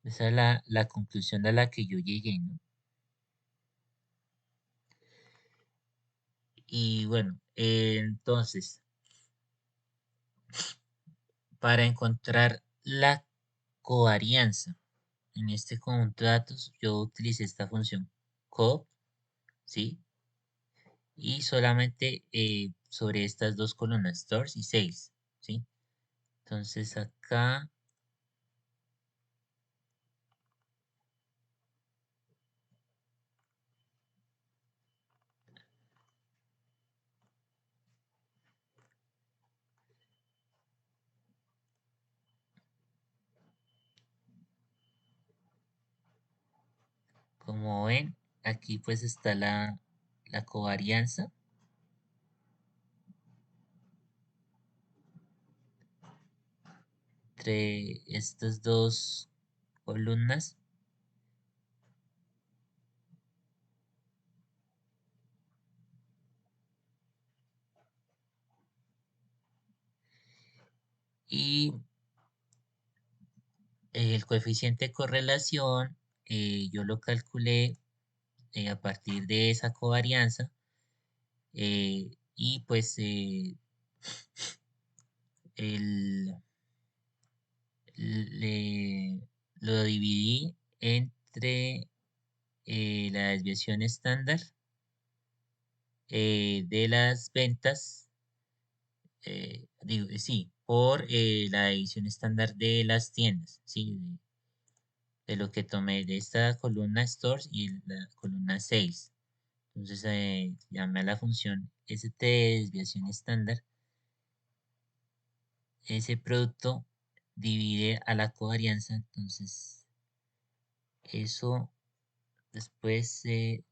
Esa es la conclusión a la que yo llegué, ¿no? Y bueno, entonces, para encontrar la covarianza en este conjunto de datos, yo utilicé esta función cov, ¿sí? Y solamente sobre estas dos columnas, stores y sales, ¿sí? Entonces acá, como ven, aquí pues está la covarianza entre estas dos columnas. Y el coeficiente de correlación, yo lo calculé a partir de esa covarianza y pues el, le- lo dividí entre la desviación estándar de las ventas, sí, por la división estándar de las tiendas, sí, de lo que tomé de esta columna stores y la columna sales. Entonces llamé a la función ST de desviación estándar. Ese producto divide a la covarianza, entonces eso después se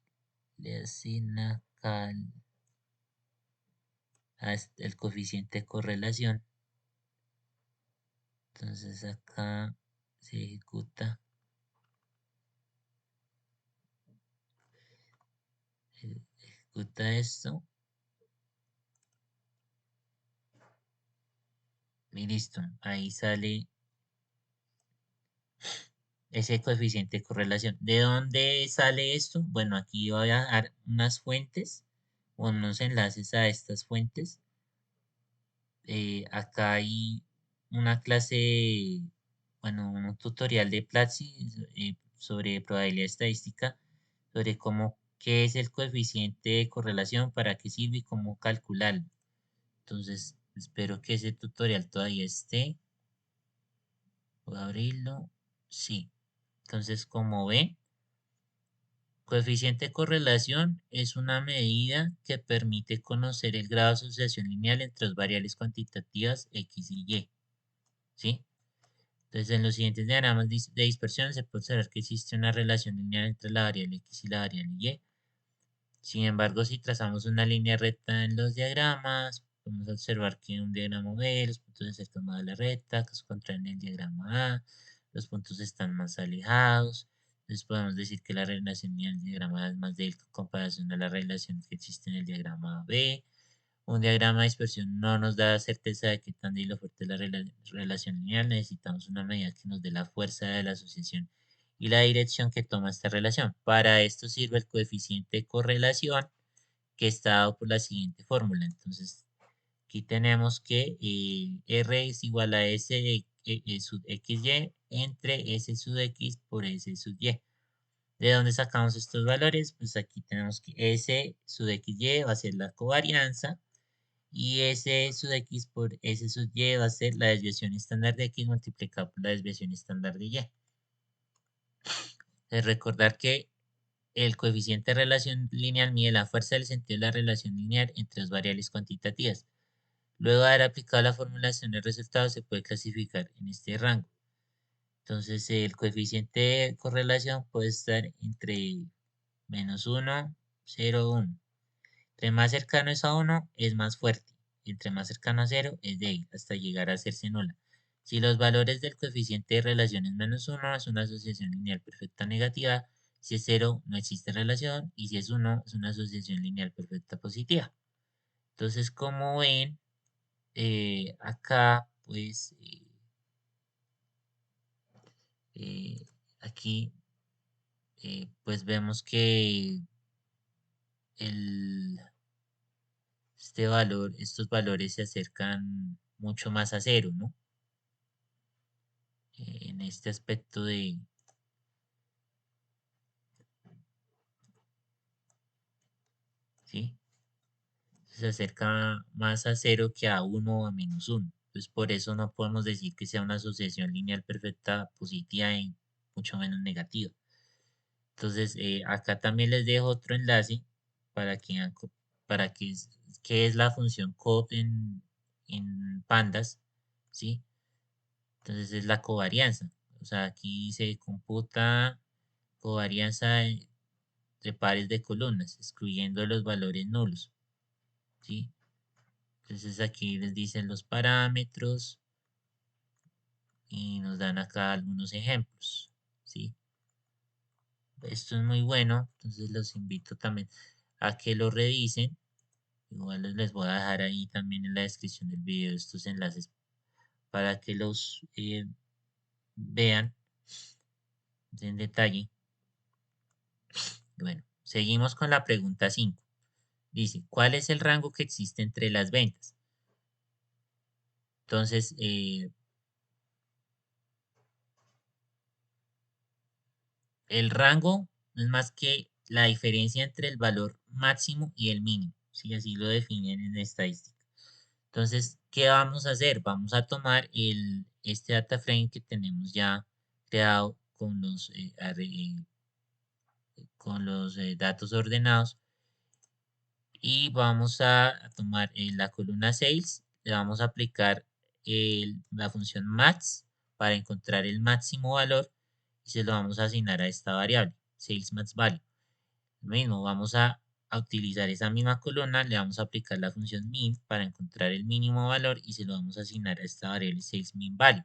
le asigna acá el coeficiente de correlación. Entonces acá se ejecuta esto y listo. Ahí sale ese coeficiente de correlación. ¿De dónde sale esto? Bueno, aquí voy a dar unas fuentes o unos enlaces a estas fuentes. Acá hay una clase, bueno, un tutorial de Platzi sobre probabilidad estadística, sobre qué es el coeficiente de correlación, para qué sirve y cómo calcularlo. Entonces, espero que ese tutorial todavía esté. Voy a abrirlo. Sí. Entonces, como ven, coeficiente de correlación es una medida que permite conocer el grado de asociación lineal entre dos variables cuantitativas X y Y. ¿Sí? Entonces, en los siguientes diagramas de dispersión se puede observar que existe una relación lineal entre la variable X y la variable Y. Sin embargo, si trazamos una línea recta en los diagramas, podemos observar que en un diagrama B los puntos se acercan más a la recta, que se contraen en el diagrama A, los puntos están más alejados. Entonces podemos decir que la relación lineal del diagrama A es más débil en comparación a la relación que existe en el diagrama B. Un diagrama de dispersión no nos da certeza de qué tan débil o fuerte es la relación lineal. Necesitamos una medida que nos dé la fuerza de la asociación y la dirección que toma esta relación. Para esto sirve el coeficiente de correlación, que está dado por la siguiente fórmula. Entonces, aquí tenemos que R es igual a S de sub XY entre S sub X por S sub Y. ¿De dónde sacamos estos valores? Pues aquí tenemos que S sub XY va a ser la covarianza y S sub X por S sub Y va a ser la desviación estándar de X multiplicado por la desviación estándar de Y. Recordar que el coeficiente de relación lineal mide la fuerza del sentido de la relación lineal entre dos variables cuantitativas. Luego de haber aplicado la formulación del resultado, se puede clasificar en este rango. Entonces, el coeficiente de correlación puede estar entre -1, 0, 1. Entre más cercano es a 1, es más fuerte. Y entre más cercano a 0, es débil, hasta llegar a hacerse nula. Si los valores del coeficiente de relación es -1, es una asociación lineal perfecta negativa. Si es 0, no existe relación. Y si es 1, es una asociación lineal perfecta positiva. Entonces, como ven, acá, pues, eh, aquí, pues vemos que el, estos valores se acercan mucho más a cero, ¿no? En este aspecto de, ¿sí? Se acerca más a cero que a uno o a -1. Pues por eso no podemos decir que sea una asociación lineal perfecta positiva y mucho menos negativa. Entonces, acá también les dejo otro enlace para que vean para qué es la función COP en pandas, ¿sí? Entonces es la covarianza. O sea, aquí se computa covarianza entre pares de columnas, excluyendo los valores nulos, ¿sí? Entonces aquí les dicen los parámetros y nos dan acá algunos ejemplos, ¿sí? Esto es muy bueno, entonces los invito también a que lo revisen. Igual les voy a dejar ahí también en la descripción del video estos enlaces para que los vean en detalle. Bueno, seguimos con la pregunta 5. Dice, ¿cuál es el rango que existe entre las ventas? Entonces, el rango no es más que la diferencia entre el valor máximo y el mínimo, si así lo definen en estadística. Entonces, ¿qué vamos a hacer? Vamos a tomar este data frame que tenemos ya creado con los datos ordenados y vamos a tomar la columna sales, le vamos a aplicar la función max para encontrar el máximo valor y se lo vamos a asignar a esta variable, sales max value. Lo mismo, vamos a utilizar esa misma columna, le vamos a aplicar la función min para encontrar el mínimo valor y se lo vamos a asignar a esta variable sales min value.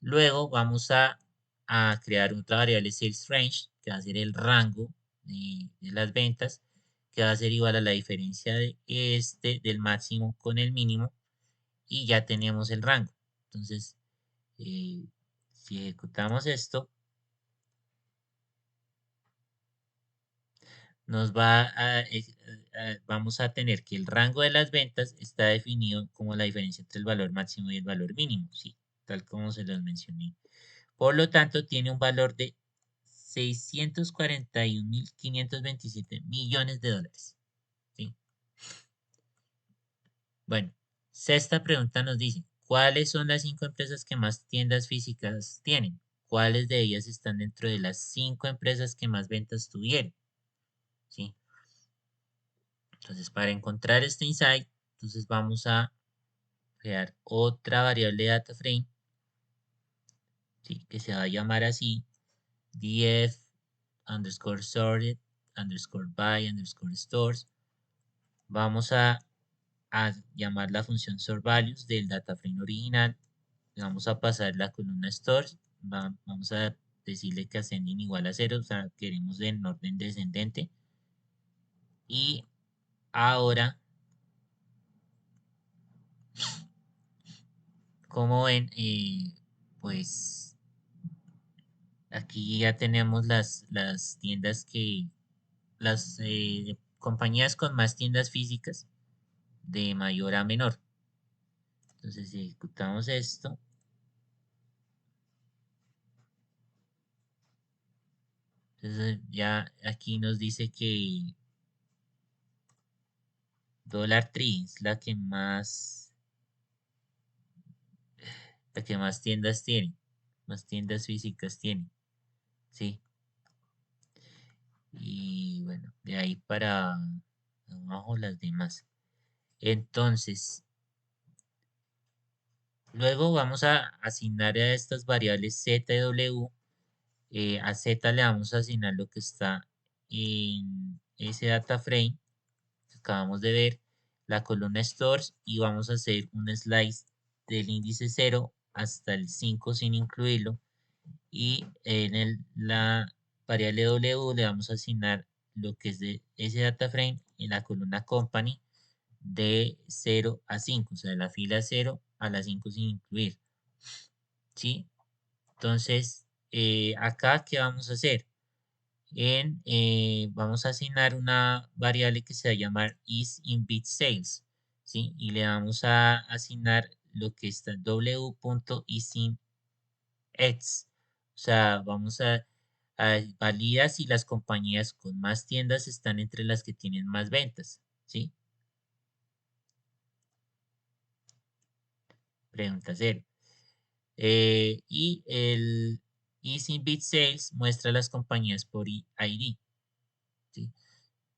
Luego vamos a crear otra variable sales range, que va a ser el rango de las ventas, que va a ser igual a la diferencia del máximo con el mínimo, y ya tenemos el rango. Entonces, si ejecutamos esto, nos va vamos a tener que el rango de las ventas está definido como la diferencia entre el valor máximo y el valor mínimo, ¿sí? Tal como se los mencioné. Por lo tanto, tiene un valor de 641.527 millones de dólares, ¿sí? Bueno, sexta pregunta nos dice, ¿cuáles son las 5 empresas que más tiendas físicas tienen? ¿Cuáles de ellas están dentro de las 5 empresas que más ventas tuvieron? ¿Sí? Entonces, para encontrar este insight, entonces vamos a crear otra variable de data frame, ¿sí? Que se va a llamar así, df underscore sorted underscore by underscore stores. Vamos a llamar la función sortValues del data frame original. Le vamos a pasar la columna stores. Vamos a decirle que ascending igual a 0, o sea, queremos en orden descendente. Y ahora, como ven, pues aquí ya tenemos las tiendas las compañías con más tiendas físicas de mayor a menor. Entonces, si ejecutamos esto, entonces ya aquí nos dice que Dollar Tree es la que más tiendas tiene, más tiendas físicas tiene, ¿sí? Y bueno, de ahí para abajo las demás. Entonces, luego vamos a asignar a estas variables Z y W. A Z le vamos a asignar lo que está en ese data frame que acabamos de ver, la columna stores, y vamos a hacer un slice del índice 0 hasta el 5 sin incluirlo. Y en la variable W le vamos a asignar lo que es de ese data frame en la columna company de 0 a 5, o sea, de la fila 0 a la 5 sin incluir. ¿Sí? Entonces, acá, ¿qué vamos a hacer? Vamos a asignar una variable que se va a llamar isInBitSales, ¿sí? Y le vamos a asignar lo que está w.isInEx. O sea, vamos a validar si las compañías con más tiendas están entre las que tienen más ventas, ¿sí? Pregunta 0. Y el isInBitSales muestra las compañías por ID, ¿sí?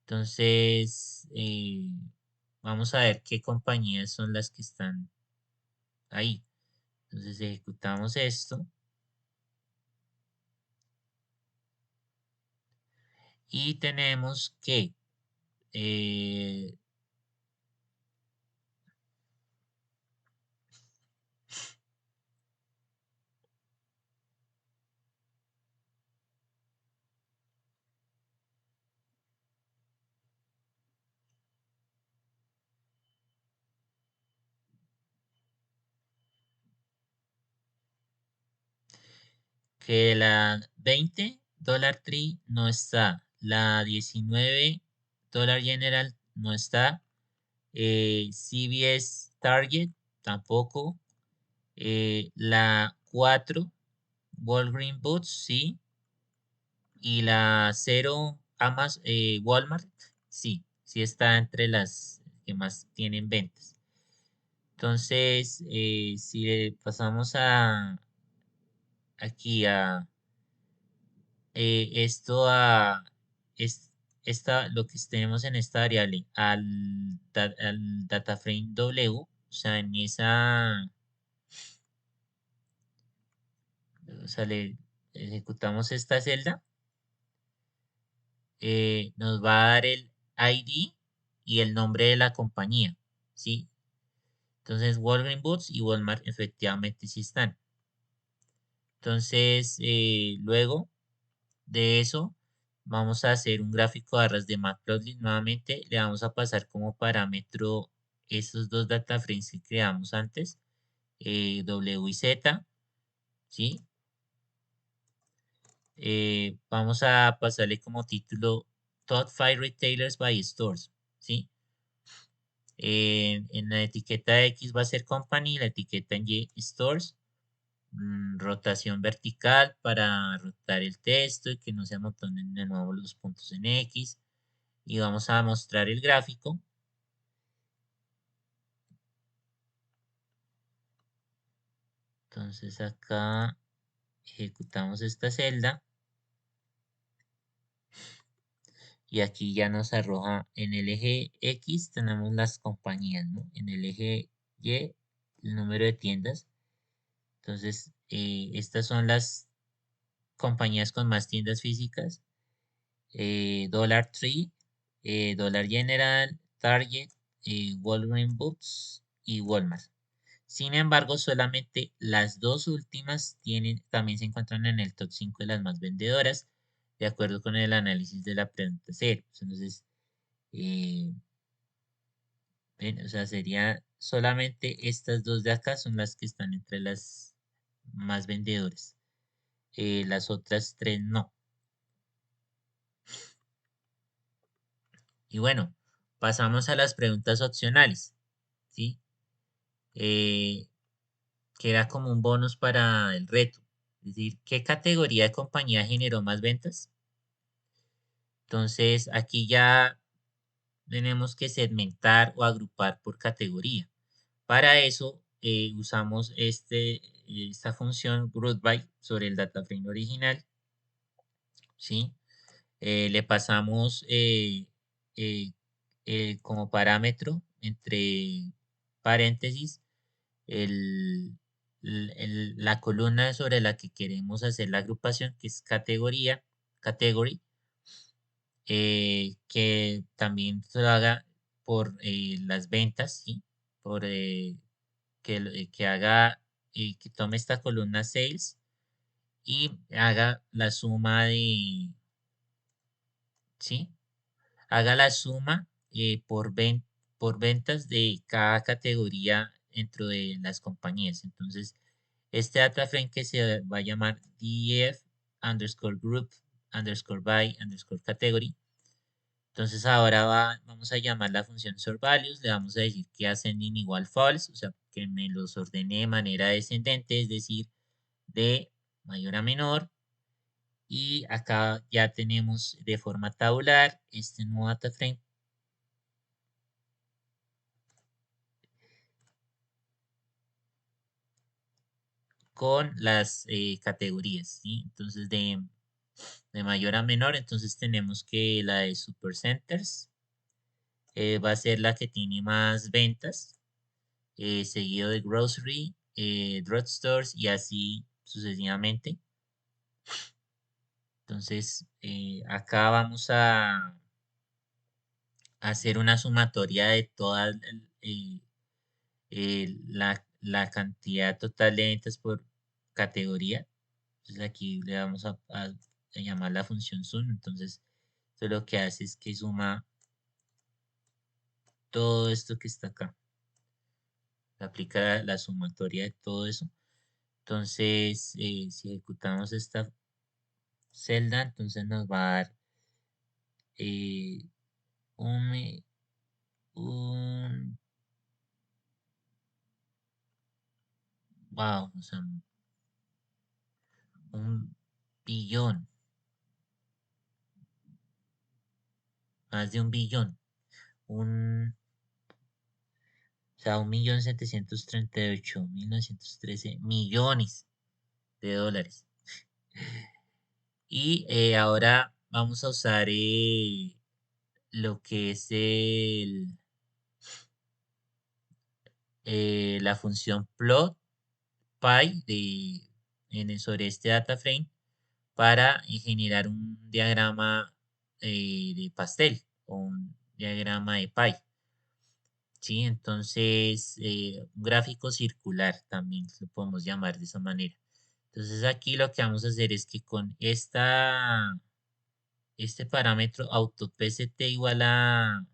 Entonces, vamos a ver qué compañías son las que están ahí. Entonces, ejecutamos esto y tenemos eh, que la 20 Dollar Tree no está, la 19 Dollar General no está, CVS Target tampoco, la 4 Walgreens Boots sí, y la 0 Walmart sí, sí está entre las que más tienen ventas. Entonces, si le pasamos aquí esto lo que tenemos en esta variable al data frame W, o sea, en o sea, le ejecutamos esta celda, nos va a dar el ID y el nombre de la compañía, ¿sí? Entonces, Walgreens Boots y Walmart efectivamente sí están. Entonces, luego de eso, vamos a hacer un gráfico de arras de Matplotlib nuevamente. Le vamos a pasar como parámetro estos dos data frames que creamos antes, W y Z, ¿sí? Vamos a pasarle como título top 5 retailers by stores, ¿sí? En la etiqueta X va a ser company, la etiqueta en Y stores, rotación vertical para rotar el texto y que no se amontonen de nuevo los puntos en X. Y vamos a mostrar el gráfico. Entonces acá ejecutamos esta celda y aquí ya nos arroja en el eje X tenemos las compañías, ¿no? En el eje Y el número de tiendas. Entonces estas son las compañías con más tiendas físicas. Dollar Tree, Dollar General, Target, Walgreens Books y Walmart. Sin embargo, solamente las dos últimas también se encuentran en el top 5 de las más vendedoras, de acuerdo con el análisis de la pregunta 0. Entonces, eh, o sea, sería solamente estas dos de acá son las que están entre las más vendedoras. Las otras tres no. Y bueno, pasamos a las preguntas opcionales, ¿sí? Eh, que era como un bonus para el reto. Es decir, ¿qué categoría de compañía generó más ventas? Entonces, aquí ya tenemos que segmentar o agrupar por categoría. Para eso, usamos esta función GroupBy sobre el data frame original, ¿sí? Le pasamos eh, como parámetro entre paréntesis la columna sobre la que queremos hacer la agrupación, que es categoría, category, que también se lo haga por las ventas, ¿sí? Por que haga, que tome esta columna sales y haga la suma de, ¿sí? Haga la suma por ventas de cada categoría dentro de las compañías. Entonces, este data frame que se va a llamar def underscore group underscore by underscore category. Entonces ahora vamos a llamar la función sortValues, le vamos a decir que ascending igual false, o sea, que me los ordene de manera descendente, es decir, de mayor a menor. Y acá ya tenemos de forma tabular este nuevo data frame con las categorías, ¿sí? Entonces de mayor a menor, entonces tenemos que la de Supercenters va a ser la que tiene más ventas, seguido de Grocery, Drugstores y así sucesivamente. Entonces acá vamos a hacer una sumatoria de toda la cantidad total de ventas por categoría. Entonces aquí le vamos a llamar la función sum. Entonces esto lo que hace es que suma todo esto que está acá. Aplica la sumatoria de todo eso. Entonces, si ejecutamos esta celda, entonces nos va a dar eh, un, un, wow, o sea, un billón, más de un billón, o sea, 1.738.913 millones de dólares. Y ahora vamos a usar lo que es la función plot py sobre este data frame para generar un diagrama de pastel o un diagrama de pie. ¿Sí? Entonces, un gráfico circular también lo podemos llamar de esa manera. Entonces aquí lo que vamos a hacer es que con este parámetro autopct igual a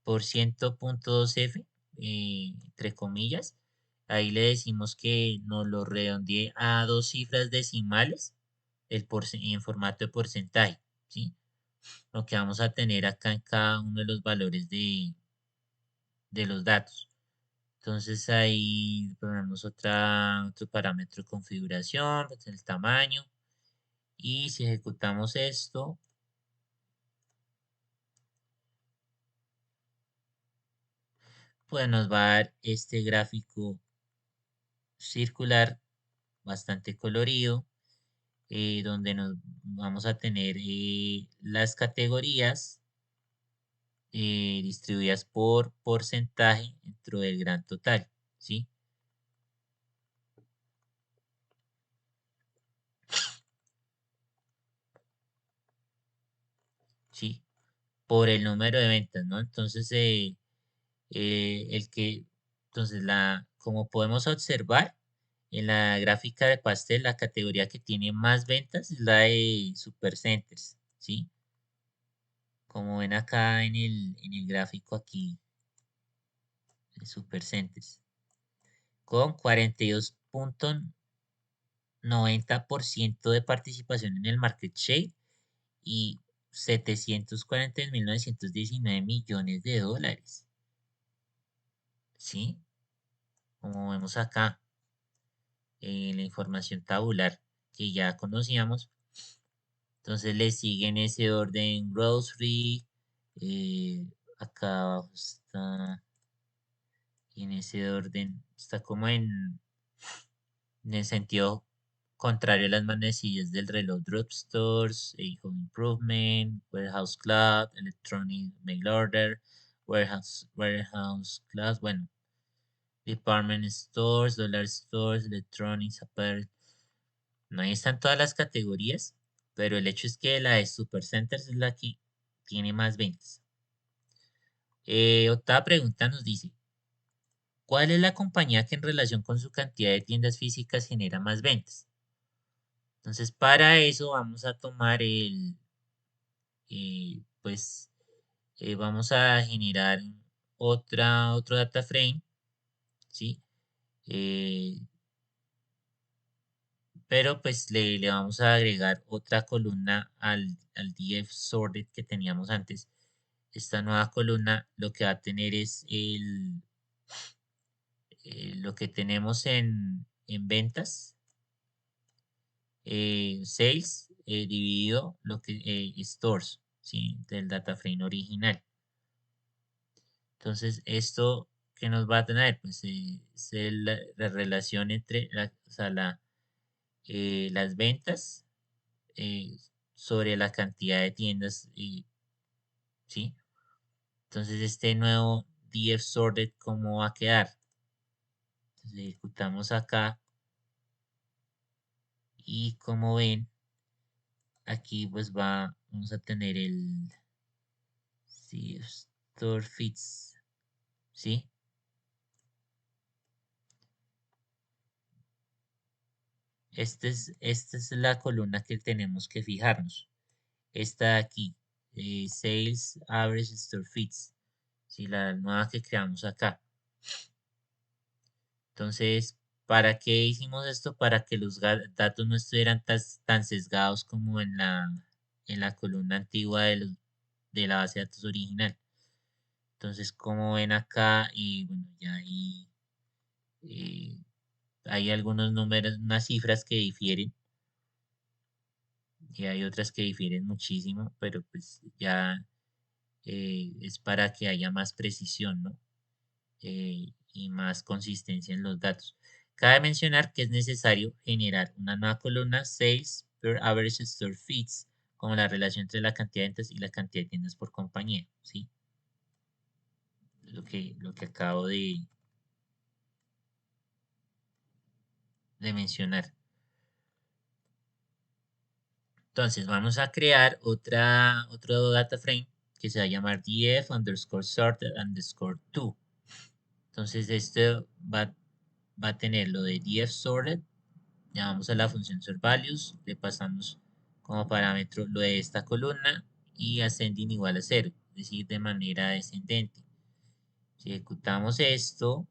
por 100.2f, entre comillas, ahí le decimos que nos lo redondee a dos cifras decimales en formato de porcentaje, ¿sí? lo que vamos a tener acá en cada uno de los valores de los datos. Entonces ahí ponemos otro parámetro de configuración, pues el tamaño. Y si ejecutamos esto, pues nos va a dar este gráfico circular bastante colorido, donde nos vamos a tener las categorías distribuidas por porcentaje dentro del gran total, ¿sí? Sí, por el número de ventas, ¿no? Entonces, entonces como podemos observar en la gráfica de pastel, la categoría que tiene más ventas es la de Supercenters, ¿sí? Como ven acá en el gráfico aquí de Supercenters, con 42,90% de participación en el market share y 740.919 millones de dólares, ¿sí? Como vemos acá en la información tabular que ya conocíamos. Entonces le sigue en ese orden grocery, eh, acá abajo está, en ese orden, está como en el sentido contrario a las manecillas del reloj drugstores, home improvement, warehouse club, electronic mail order, warehouse class, bueno, department stores, dollar stores, electronics, apparel. No, ahí están todas las categorías, pero el hecho es que la de Supercenters es la que tiene más ventas. Otra pregunta nos dice, ¿cuál es la compañía que en relación con su cantidad de tiendas físicas genera más ventas? Entonces, para eso vamos a tomar pues, vamos a generar otro data frame, ¿sí? Eh, pero pues le vamos a agregar otra columna al DF sorted que teníamos antes. Esta nueva columna lo que va a tener es lo que tenemos en ventas, sales, dividido lo que stores, ¿sí? Del data frame original. Entonces, esto que nos va a tener, pues, es la relación entre o sea, las ventas eh, sobre la cantidad de tiendas, ¿sí? Entonces, este nuevo DF sorted, ¿cómo va a quedar? Entonces, ejecutamos acá y como ven, aquí pues vamos a tener el DF store fits, ¿sí? Esta es la columna que tenemos que fijarnos. Esta de aquí, Sales Average Store Fits, ¿sí? La nueva que creamos acá. Entonces, ¿para qué hicimos esto? Para que los datos no estuvieran tan sesgados como en la columna antigua de la base de datos original. Entonces, como ven acá, y bueno, ya eh, hay algunos números, unas cifras que difieren y hay otras que difieren muchísimo, pero pues ya es para que haya más precisión, ¿no? Y más consistencia en los datos. Cabe mencionar que es necesario generar una nueva columna Sales per Average Store Feeds, como la relación entre la cantidad de ventas y la cantidad de tiendas por compañía, ¿sí? Lo que acabo de mencionar. Entonces vamos a crear otro data frame que se va a llamar df underscore sorted underscore to. Entonces esto va a tener lo de df sorted. Llamamos a la función sortValues, le pasamos como parámetro lo de esta columna y ascending igual a 0, es decir, de manera descendente. Si ejecutamos esto,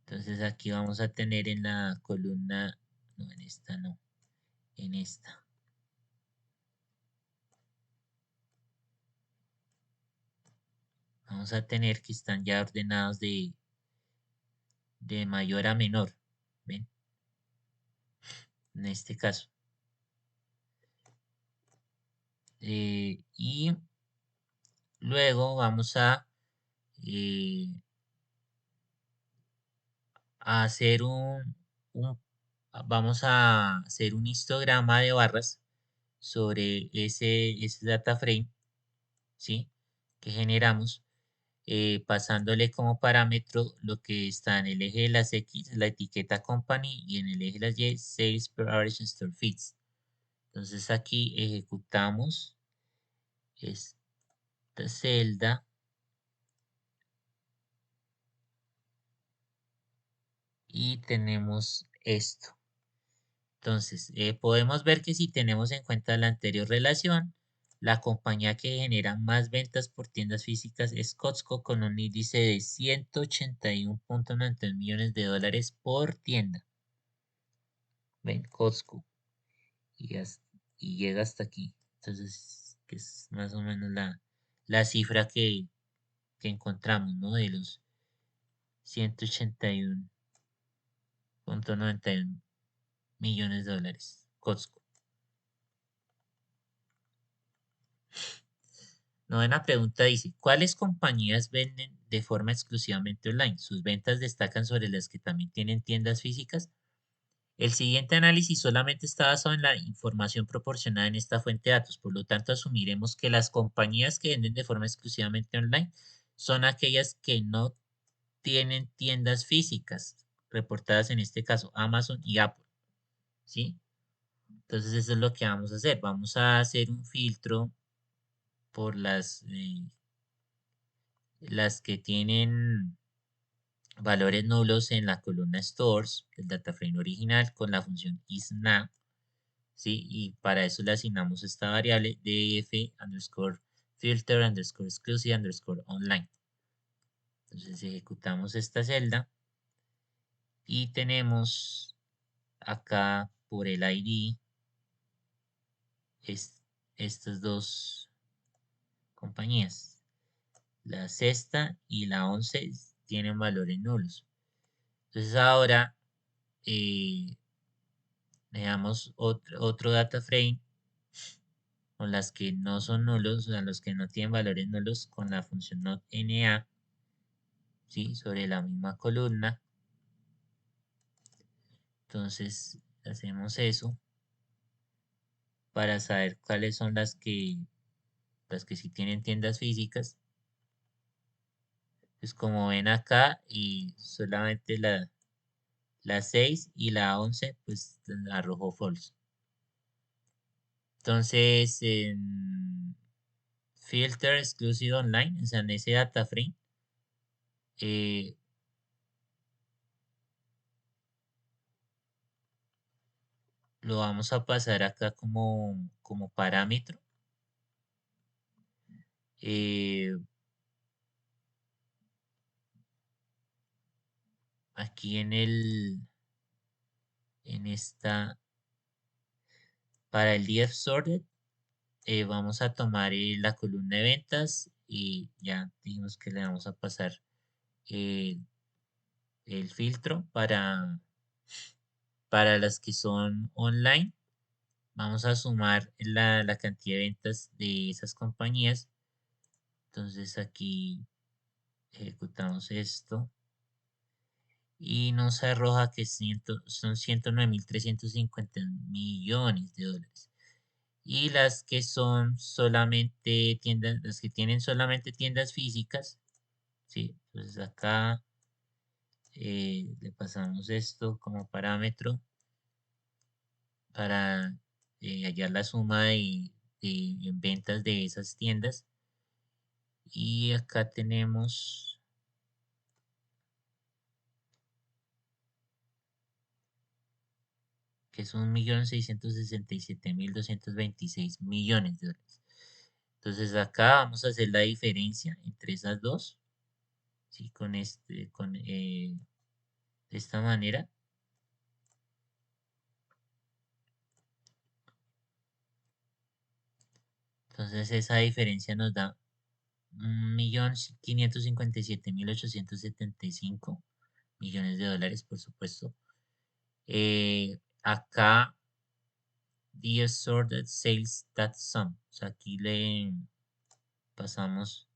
Entonces aquí vamos a tener en la columna, no, en esta no, en esta. Vamos a tener que están ya ordenados de mayor a menor. ¿Ven? En este caso. Y luego vamos eh, a hacer vamos a hacer un histograma de barras sobre ese data frame, ¿sí? Que generamos, pasándole como parámetro lo que está en el eje de las X, la etiqueta company, y en el eje de las Y, sales per average store feeds. Entonces aquí ejecutamos esta celda y tenemos esto. Entonces, podemos ver que si tenemos en cuenta la anterior relación, la compañía que genera más ventas por tiendas físicas es Costco con un índice de 181.91 millones de dólares por tienda. Ven, Costco. Y llega hasta aquí. Entonces, que es más o menos la cifra que encontramos, ¿no? De los 181.91 millones de dólares. Costco. Novena pregunta dice, ¿cuáles compañías venden de forma exclusivamente online? ¿Sus ventas destacan sobre las que también tienen tiendas físicas? El siguiente análisis solamente está basado en la información proporcionada en esta fuente de datos, por lo tanto asumiremos que las compañías que venden de forma exclusivamente online son aquellas que no tienen tiendas físicas, reportadas en este caso Amazon y Apple, ¿sí? Entonces eso es lo que vamos a hacer. Vamos a hacer un filtro por las que tienen valores nulos en la columna stores del data frame original con la función isNav, ¿sí? Y para eso le asignamos esta variable df underscore filter underscore exclusive underscore online. Entonces ejecutamos esta celda y tenemos acá por el ID estas dos compañías. La sexta y la 11 tienen valores nulos. Entonces ahora le damos otro data frame con las que no son nulos, o sea, los que no tienen valores nulos con la función notNA, ¿sí? Sobre la misma columna. Entonces hacemos eso para saber cuáles son las que sí tienen tiendas físicas. Pues como ven acá, y solamente la 6 y la 11 pues arrojó false. Entonces, en filter exclusive online, o sea, en ese data frame, eh, lo vamos a pasar acá como parámetro. Eh, aquí para el DF sorted, vamos a tomar la columna de ventas y ya dijimos que le vamos a pasar eh, el filtro para las que son online. Vamos a sumar la cantidad de ventas de esas compañías. Entonces aquí ejecutamos esto y nos arroja que son 109.350 millones de dólares. Y las que son solamente tiendas, las que tienen solamente tiendas físicas, ¿sí? Entonces acá le pasamos esto como parámetro para hallar la suma de ventas de esas tiendas. Y acá tenemos que son 1.667.226 millones de dólares. Entonces acá vamos a hacer la diferencia entre esas dos, ¿sí? de esta manera. Entonces esa diferencia nos da 1.557.875 millones de dólares, por supuesto. Acá, the assorted sales that sum. O sea, aquí le pasamos,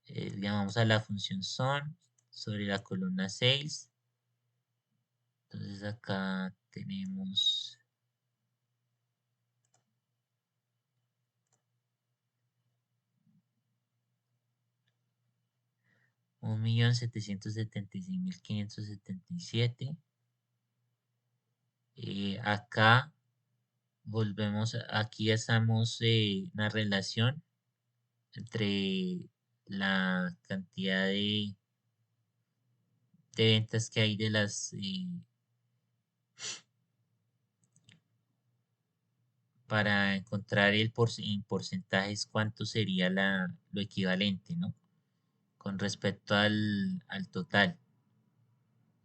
llamamos a la función sum sobre la columna sales. Entonces acá tenemos 1.776.577. Acá volvemos, aquí estamos una relación entre la cantidad de ventas que hay de las para encontrar en porcentajes cuánto sería lo equivalente, ¿no? Con respecto al total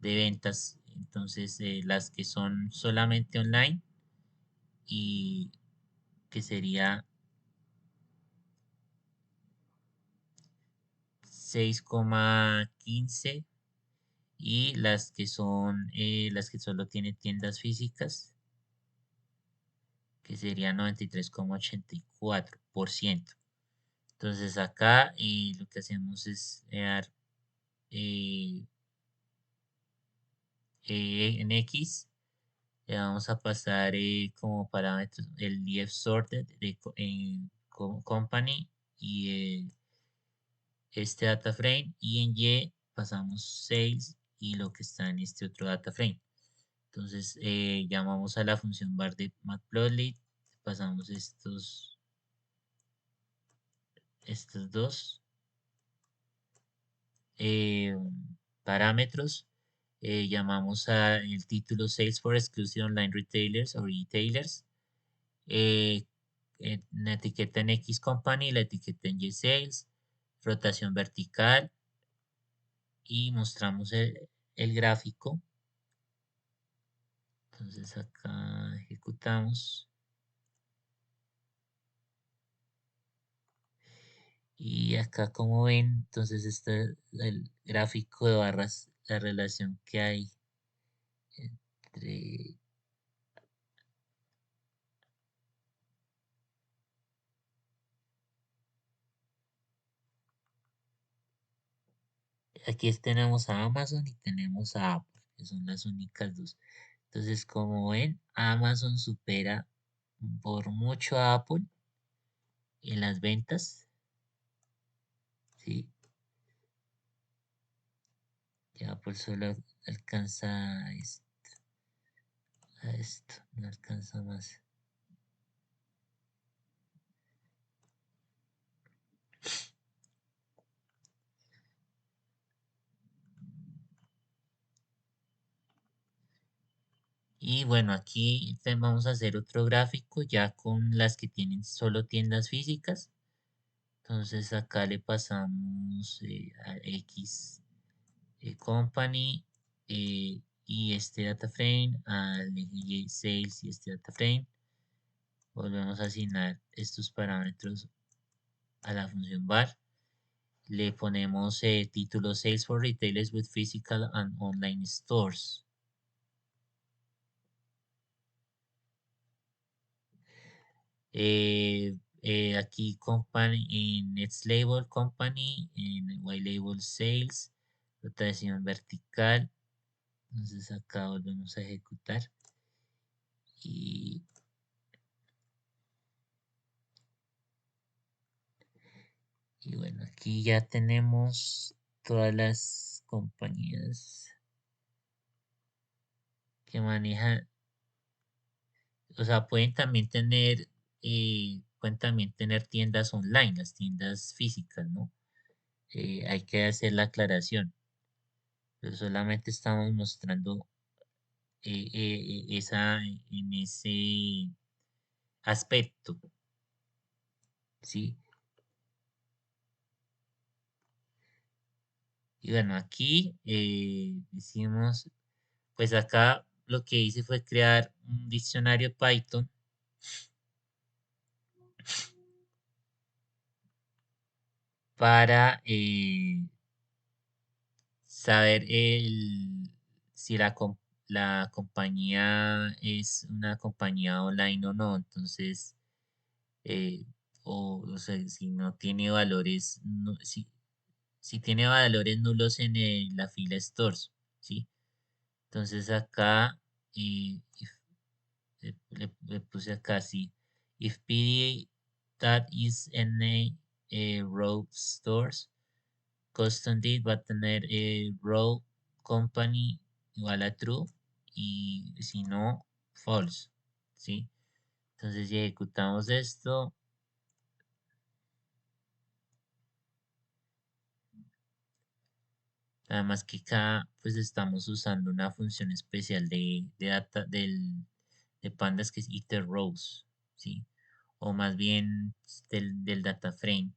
de ventas. Entonces, las que son solamente online y que sería 6,15 y las que solo tienen tiendas físicas que sería 93,84%. Entonces acá lo que hacemos es dar eh, en X, le vamos a pasar como parámetros el df sorted de company y este data frame, y en Y pasamos sales y lo que está en este otro data frame. Entonces llamamos a la función bar de matplotlib, pasamos estos dos eh, parámetros, llamamos a el título Sales for Exclusive Online Retailers o Retailers, eh, la etiqueta en X Company, la etiqueta en Y Sales, rotación vertical y mostramos el gráfico. Entonces acá ejecutamos. Y acá como ven, entonces este es el gráfico de barras, la relación que hay entre... Aquí tenemos a Amazon y tenemos a Apple, que son las únicas dos. Entonces, como ven, Amazon supera por mucho a Apple en las ventas, ¿sí? Y Apple solo alcanza a esto, no alcanza más. Y bueno, aquí vamos a hacer otro gráfico ya con las que tienen solo tiendas físicas. Entonces acá le pasamos a X Company y este data frame al eje Sales y este data frame. Volvemos a asignar estos parámetros a la función bar. Le ponemos título Sales for Retailers with Physical and Online Stores. Aquí company, en Next Label Company, en Y Label Sales, rotación vertical. Entonces acá volvemos a ejecutar. Y, y bueno, aquí ya tenemos todas las compañías que manejan, o sea, pueden también tener tiendas online, las tiendas físicas, ¿no? Hay que hacer la aclaración, pero solamente estamos mostrando en ese aspecto, ¿sí? Y bueno, aquí hicimos, pues acá lo que hice fue crear un diccionario Python para saber si la compañía es una compañía online o no. Entonces, eh, o sea, si no tiene valores, si tiene valores nulos en la fila stores, ¿sí? Entonces acá, le puse acá, sí. If PD that is NA row stores, custom date va a tener row company igual a true y si no, false, ¿sí? Entonces si ejecutamos esto, además que acá pues estamos usando una función especial de data de pandas que es iter rows, ¿sí? O más bien del data frame.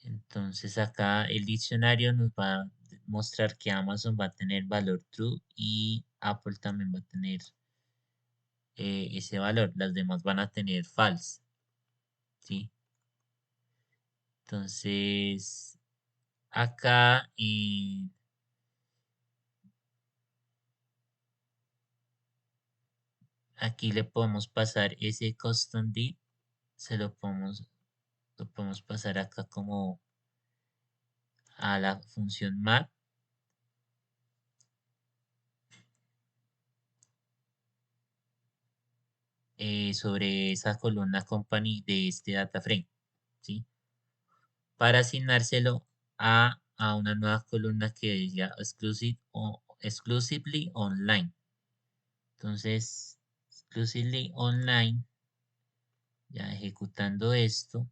Entonces acá el diccionario nos va a mostrar que Amazon va a tener valor true y Apple también va a tener ese valor. Las demás van a tener false, ¿sí? Entonces acá aquí le podemos pasar ese custom div, se lo podemos pasar acá como a la función map sobre esa columna company de este data frame, ¿sí? Para asignárselo a una nueva columna que diga exclusively online. Entonces, exclusively online, ya ejecutando esto,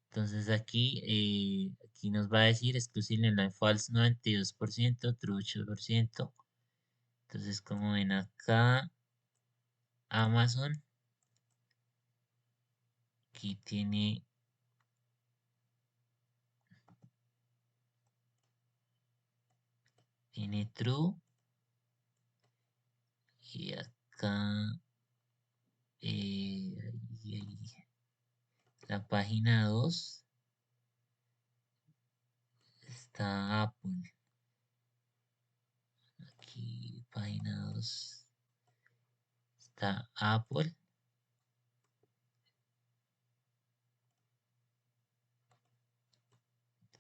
entonces aquí nos va a decir exclusively online false 92%, true 8%. Entonces, como ven acá, Amazon, aquí tiene true y acá ahí, la página 2 está Apple. Aquí, página 2 está Apple.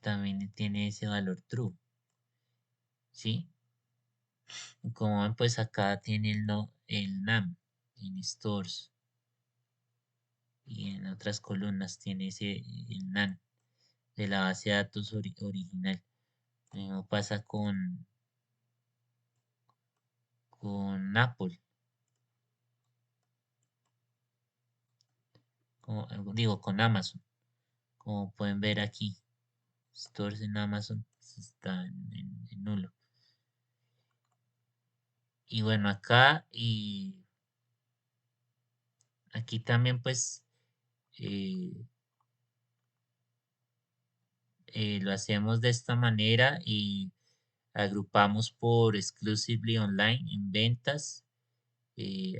También tiene ese valor true, ¿sí? Y como ven, pues acá tiene no, el NAM en stores y en otras columnas tiene el NAN de la base de datos original. Lo mismo pasa con Apple, digo, con Amazon. Como pueden ver aquí, stores en Amazon pues, están en nulo. Y bueno, acá y aquí también pues eh, lo hacemos de esta manera y agrupamos por exclusively online en ventas.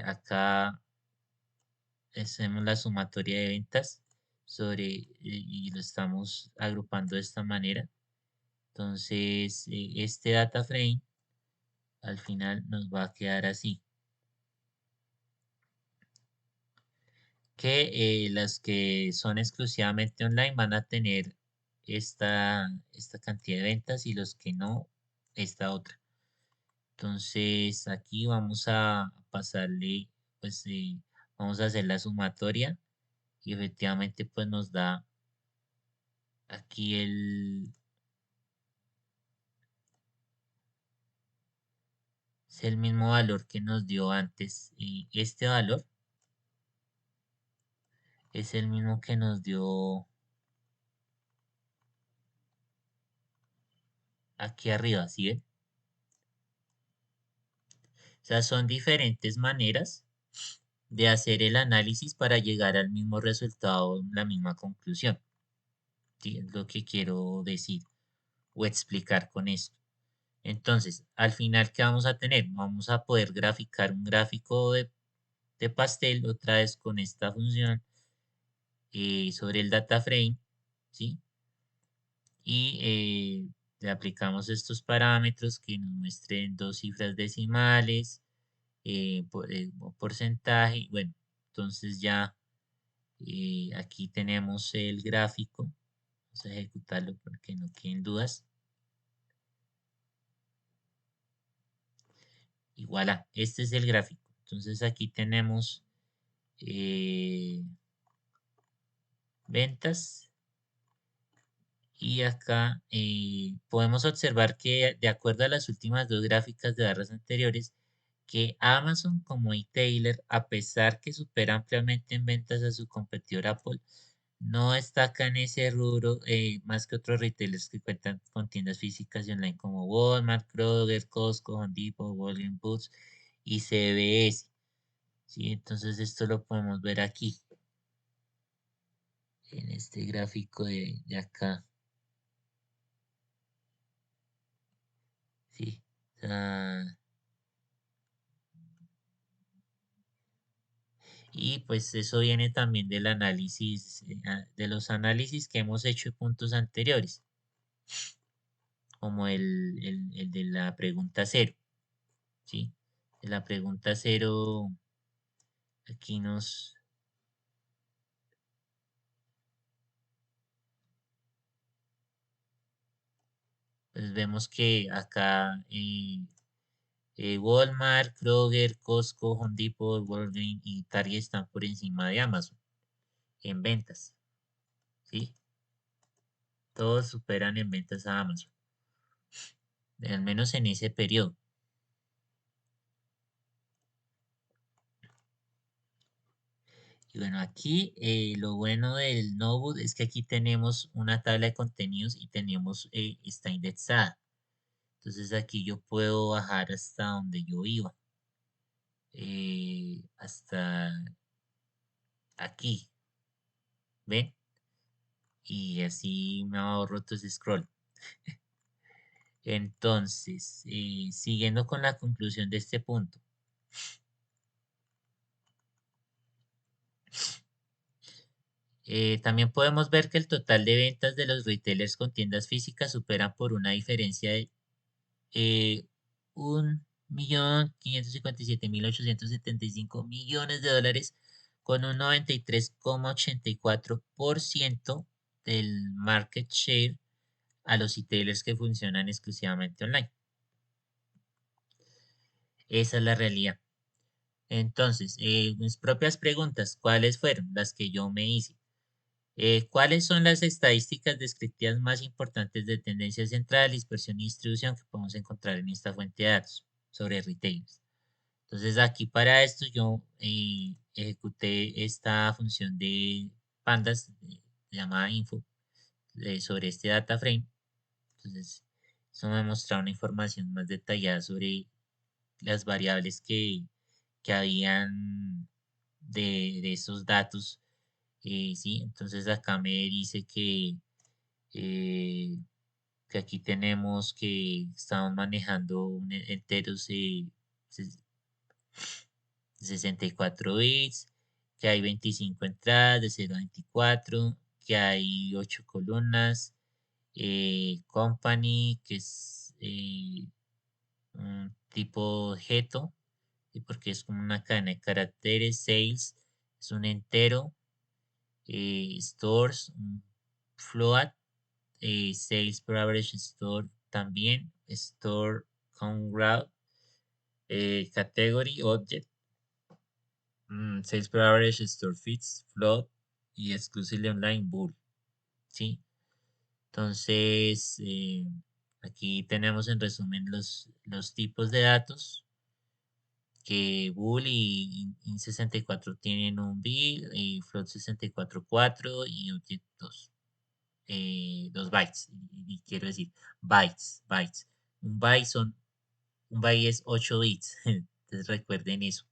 Acá hacemos la sumatoria de ventas y lo estamos agrupando de esta manera. Entonces, este data frame al final nos va a quedar así. Que las que son exclusivamente online van a tener esta cantidad de ventas y los que no, esta otra. Entonces aquí vamos a pasarle, pues vamos a hacer la sumatoria y efectivamente pues nos da aquí es el mismo valor que nos dio antes. Y este valor es el mismo que nos dio aquí arriba, ¿sí ven? O sea, son diferentes maneras de hacer el análisis para llegar al mismo resultado, la misma conclusión. ¿Sí? Es lo que quiero decir o explicar con esto. Entonces, al final, ¿qué vamos a tener? Vamos a poder graficar un gráfico de pastel otra vez con esta función sobre el data frame, ¿sí? Y le aplicamos estos parámetros que nos muestren dos cifras decimales, porcentaje, bueno, entonces ya aquí tenemos el gráfico, vamos a ejecutarlo para que no queden dudas. Y voilà, este es el gráfico. Entonces aquí tenemos eh, ventas y acá podemos observar que de acuerdo a las últimas dos gráficas de barras anteriores, que Amazon como e-tailer, a pesar que supera ampliamente en ventas a su competidor Apple, no destaca en ese rubro más que otros retailers que cuentan con tiendas físicas y online como Walmart, Kroger, Costco, Home Depot, Walgreens Boots y CVS. ¿Sí? Entonces esto lo podemos ver aquí, en este gráfico de acá. ¿Sí? Y pues eso viene también del análisis, de los análisis que hemos hecho en puntos anteriores, como el de la pregunta cero, ¿sí? De la pregunta cero, aquí pues vemos que acá Walmart, Kroger, Costco, Home Depot, Walgreens y Target están por encima de Amazon en ventas, ¿sí? Todos superan en ventas a Amazon, al menos en ese periodo. Y bueno, aquí lo bueno del Notebook es que aquí tenemos una tabla de contenidos y tenemos, está indexada. Entonces aquí yo puedo bajar hasta donde yo iba, hasta aquí, ¿ven? Y así me ahorro todo ese scroll. Entonces, siguiendo con la conclusión de este punto, también podemos ver que el total de ventas de los retailers con tiendas físicas superan por una diferencia de 1.557.875 millones de dólares con un 93,84% del market share a los retailers que funcionan exclusivamente online. Esa es la realidad. Entonces, mis propias preguntas, ¿cuáles fueron las que yo me hice? ¿Cuáles son las estadísticas descriptivas más importantes de tendencia central, dispersión y distribución que podemos encontrar en esta fuente de datos sobre retailers? Entonces aquí para esto yo ejecuté esta función de pandas llamada info sobre este data frame. Entonces eso me muestra una información más detallada sobre las variables que habían de esos datos. Sí, entonces acá me dice eh, que aquí tenemos que estamos manejando enteros 64 bits, que hay 25 entradas de 0 a 24, que hay 8 columnas, company, que es un tipo objeto, y porque es como una cadena de caracteres, sales, es un entero, stores, un float, sales per average store también, store count route, category object, sales per average store fits, float y exclusively online bull, ¿sí? Entonces, aquí tenemos en resumen los tipos de datos que Bull y In64 tienen un bill, y Float 64 4 y Object 2. los bytes, y quiero decir bytes. Un byte son, un byte es 8 bits, entonces recuerden eso.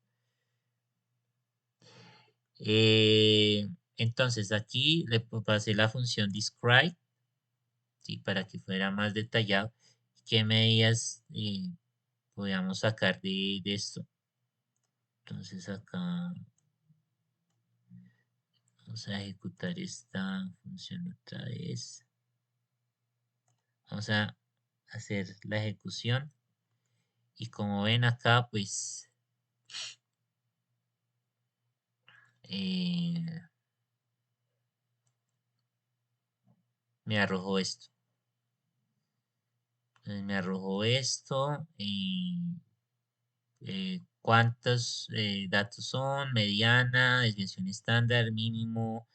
Entonces aquí le pasé la función describe, ¿sí? Para que fuera más detallado. ¿Qué medidas podíamos sacar de esto? Entonces acá vamos a ejecutar esta función otra vez. Vamos a hacer la ejecución. Y como ven acá, pues eh, me arrojó esto. Entonces me arrojó esto. ¿Cuántos datos son? Mediana, desviación estándar, mínimo.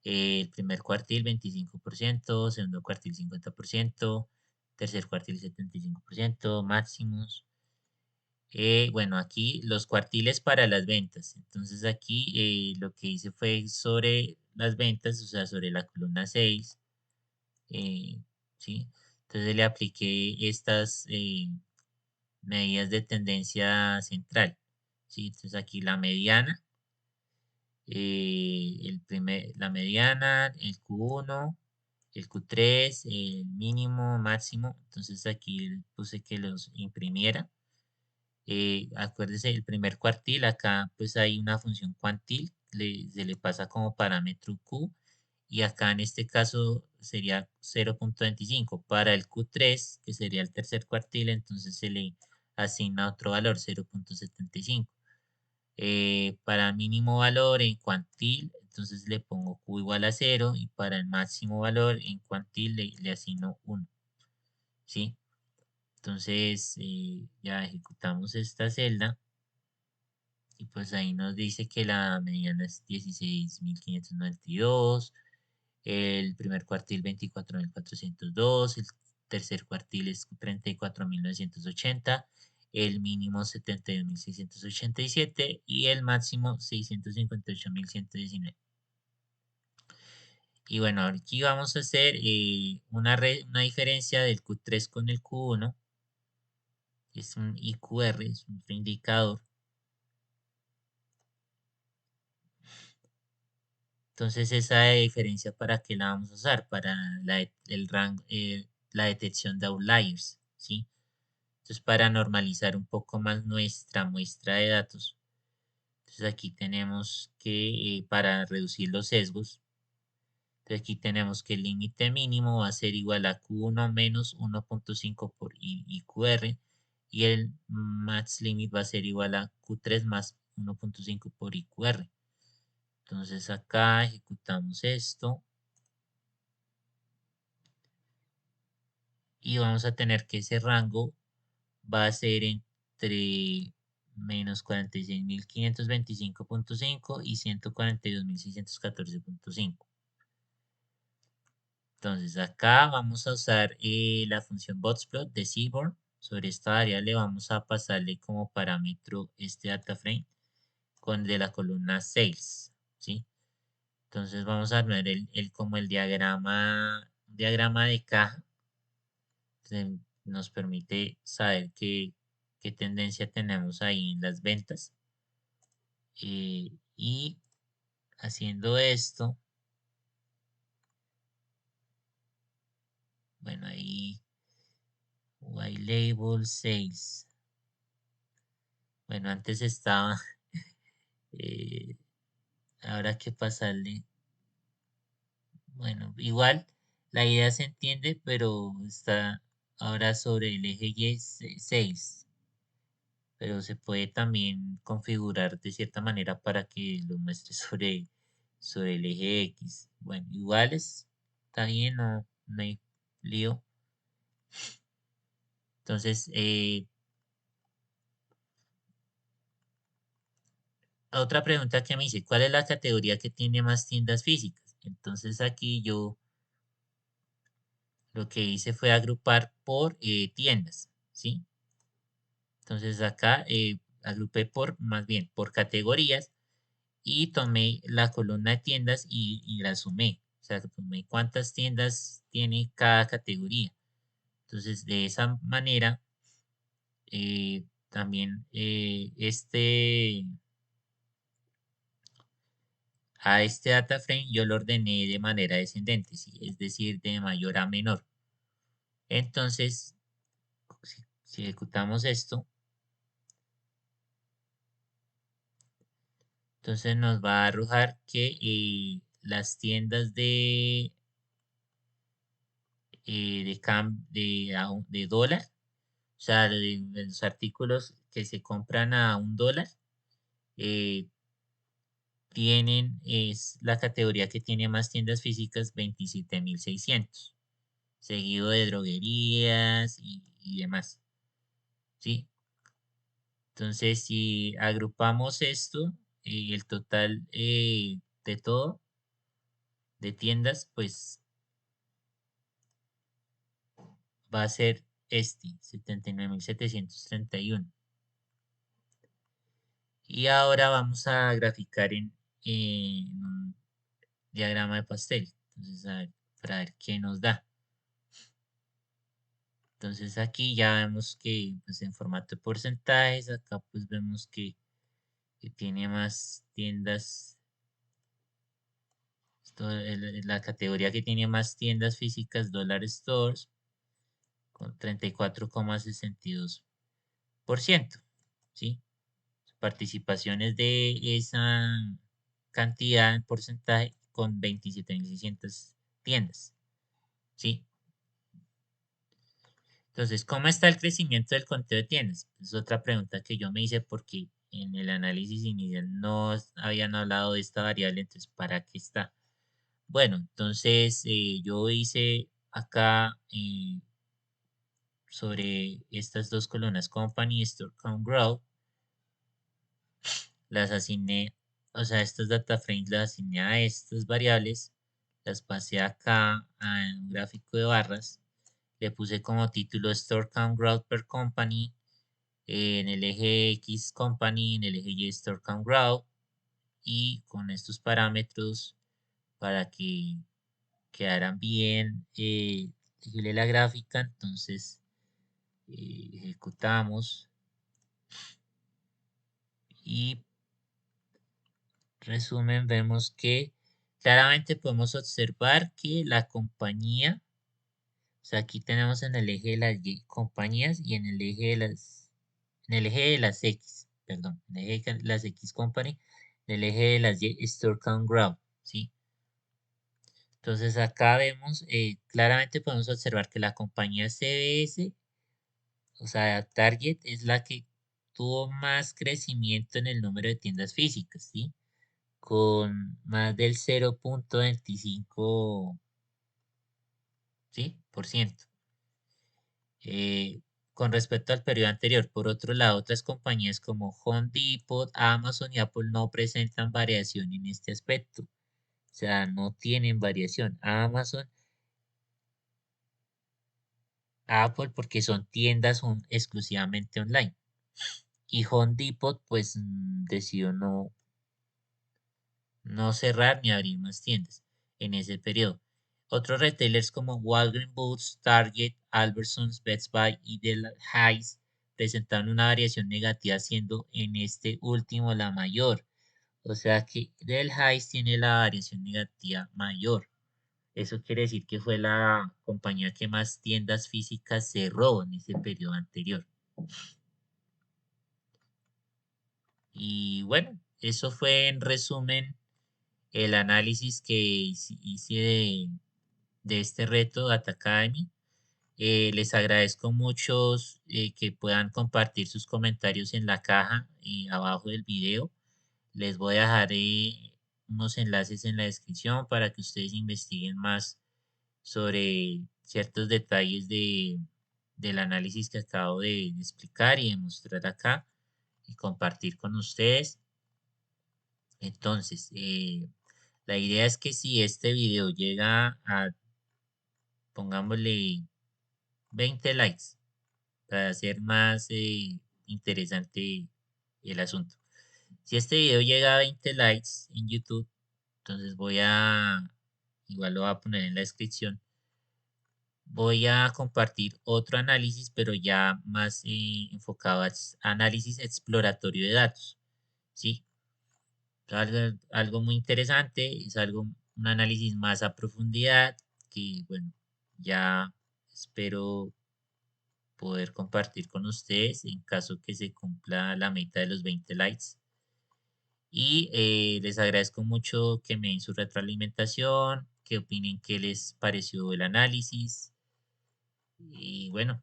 El primer cuartil 25%, segundo cuartil 50%, tercer cuartil 75%, máximos. Bueno, aquí los cuartiles para las ventas. Entonces aquí lo que hice fue sobre las ventas, o sea, sobre la columna 6. ¿Sí? Entonces le apliqué estas medidas de tendencia central. ¿Sí? Entonces aquí la mediana, la mediana, el Q1, el Q3, el mínimo, máximo. Entonces aquí puse que los imprimiera. Acuérdese, el primer cuartil, acá pues hay una función cuantil, se le pasa como parámetro Q, y acá en este caso sería 0.25. Para el Q3, que sería el tercer cuartil, entonces se le asigna otro valor, 0.75. Para el mínimo valor en cuantil, entonces le pongo Q igual a 0, y para el máximo valor en cuantil le asigno 1, ¿sí? Entonces ya ejecutamos esta celda y pues ahí nos dice que la mediana es 16.592, el primer cuartil 24.402, el tercer cuartil es 34.980, el mínimo 72.687 y el máximo 658.119. Y bueno, aquí vamos a hacer una diferencia del Q3 con el Q1. Es un IQR, es un indicador. Entonces esa diferencia, ¿para qué la vamos a usar? Para el rango, la detección de outliers, ¿sí? Entonces para normalizar un poco más nuestra muestra de datos. Entonces aquí tenemos que, para reducir los sesgos, entonces aquí tenemos que el límite mínimo va a ser igual a Q1 menos 1.5 por IQR, y el max limit va a ser igual a Q3 más 1.5 por IQR. Entonces acá ejecutamos esto y vamos a tener que ese rango va a ser entre menos 46.525.5 y 142.614.5. Entonces acá vamos a usar la función boxplot de Seaborn. Sobre esta variable vamos a pasarle como parámetro este data frame con de la columna sales, ¿sí? Entonces vamos a armar como el diagrama de caja. Nos permite saber qué tendencia tenemos ahí en las ventas. Y haciendo esto, bueno, ahí white label sales. Bueno, antes estaba, eh, ahora que pasarle. Bueno, igual la idea se entiende, pero está ahora sobre el eje Y 6. Pero se puede también configurar de cierta manera para que lo muestre sobre el eje X. Bueno, igual está bien, no hay lío. Entonces, otra pregunta que me hice, ¿cuál es la categoría que tiene más tiendas físicas? Entonces aquí yo lo que hice fue agrupar por tiendas, ¿sí? Entonces acá agrupé más bien por categorías, y tomé la columna de tiendas y la sumé, sea, cuántas tiendas tiene cada categoría. Entonces, de esa manera, también a este data frame yo lo ordené de manera descendente, ¿sí? Es decir, de mayor a menor. Entonces, si ejecutamos esto, entonces nos va a arrojar que las tiendas de dólar, o sea, de los artículos que se compran a $1, eh, es la categoría que tiene más tiendas físicas, 27.600, seguido de droguerías y demás, ¿sí? Entonces, si agrupamos esto, el total de todo, de tiendas, pues va a ser 79.731. Y ahora vamos a graficar en un diagrama de pastel. Entonces, a ver, para ver qué nos da. Entonces aquí ya vemos que pues, en formato de porcentajes, acá pues vemos que tiene más tiendas, la categoría que tiene más tiendas físicas, Dollar Stores, con 34,62%, ¿sí? Participaciones de esa cantidad en porcentaje con 27.600 tiendas, ¿sí? Entonces, ¿cómo está el crecimiento del conteo de tiendas? Es otra pregunta que yo me hice porque en el análisis inicial no habían hablado de esta variable, entonces, ¿para qué está? Bueno, entonces yo hice acá sobre estas dos columnas, Company, Store Count, Growth, las asigné, o sea, estas data frames las asigné a estas variables, las pasé acá a un gráfico de barras, le puse como título Store Count Growth per Company, en el eje X Company, en el eje Y Store Count Growth, y con estos parámetros para que quedaran bien legible la gráfica, entonces ejecutamos y resumen, vemos que claramente podemos observar que la compañía, o sea, aquí tenemos en el eje de las Y compañías y en el eje de las X, perdón, en el eje de las X Company, en el eje de las Y Store Count Graph, ¿sí? Entonces acá vemos, claramente podemos observar que la compañía CBS, o sea, Target, es la que tuvo más crecimiento en el número de tiendas físicas, ¿sí? Con más del 0,25, ¿sí? por ciento, con respecto al periodo anterior. Por otro lado, otras compañías como Home Depot, Amazon y Apple no presentan variación en este aspecto. O sea, no tienen variación. Apple porque son tiendas exclusivamente online. Y Home Depot pues decidió no cerrar ni abrir más tiendas en ese periodo. Otros retailers como Walgreens Boots, Target, Albertsons, Best Buy y Delhaize presentaron una variación negativa, siendo en este último la mayor. O sea que Delhaize tiene la variación negativa mayor. Eso quiere decir que fue la compañía que más tiendas físicas cerró en ese periodo anterior. Y bueno, eso fue en resumen el análisis que hice de este reto Data Academy. Les agradezco mucho que puedan compartir sus comentarios en la caja abajo del video. Les voy a dejar unos enlaces en la descripción para que ustedes investiguen más sobre ciertos detalles del análisis que acabo de explicar y de mostrar acá y compartir con ustedes. Entonces, la idea es que si este video llega a, pongámosle, 20 likes para hacer más interesante el asunto. Si este video llega a 20 likes en YouTube, entonces voy a igual lo voy a poner en la descripción. Voy a compartir otro análisis, pero ya más enfocado a análisis exploratorio de datos, ¿sí? Algo muy interesante, es algo, un análisis más a profundidad que, bueno, ya espero poder compartir con ustedes en caso que se cumpla la meta de los 20 likes. Y les agradezco mucho que me den su retroalimentación, que opinen qué les pareció el análisis. Y bueno,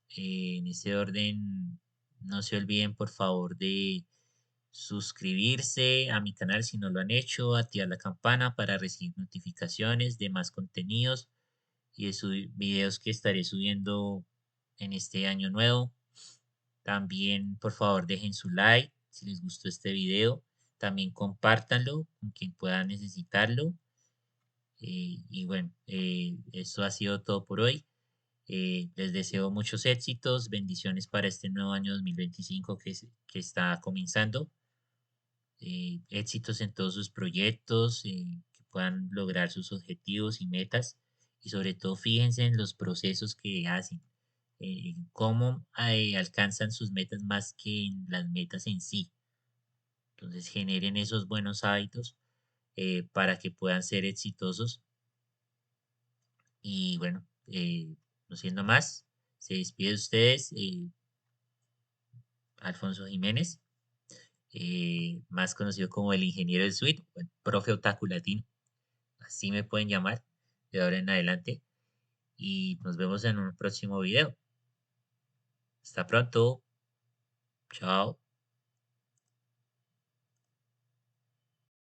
en ese orden, no se olviden por favor de suscribirse a mi canal si no lo han hecho, activar la campana para recibir notificaciones de más contenidos y de videos que estaré subiendo en este año nuevo. También, por favor, dejen su like si les gustó este video. También compártanlo con quien pueda necesitarlo. Y bueno, eso ha sido todo por hoy. Les deseo muchos éxitos, bendiciones para este nuevo año 2025 que está comenzando. Éxitos en todos sus proyectos, que puedan lograr sus objetivos y metas. Y sobre todo, fíjense en los procesos que hacen, cómo alcanzan sus metas más que en las metas en sí. Entonces, generen esos buenos hábitos para que puedan ser exitosos. Y bueno, no siendo más, se despide de ustedes, Alfonso Jiménez, más conocido como el ingeniero del suite, o el profe Otaku Latino. Así me pueden llamar de ahora en adelante. Y nos vemos en un próximo video. Hasta pronto. Chao.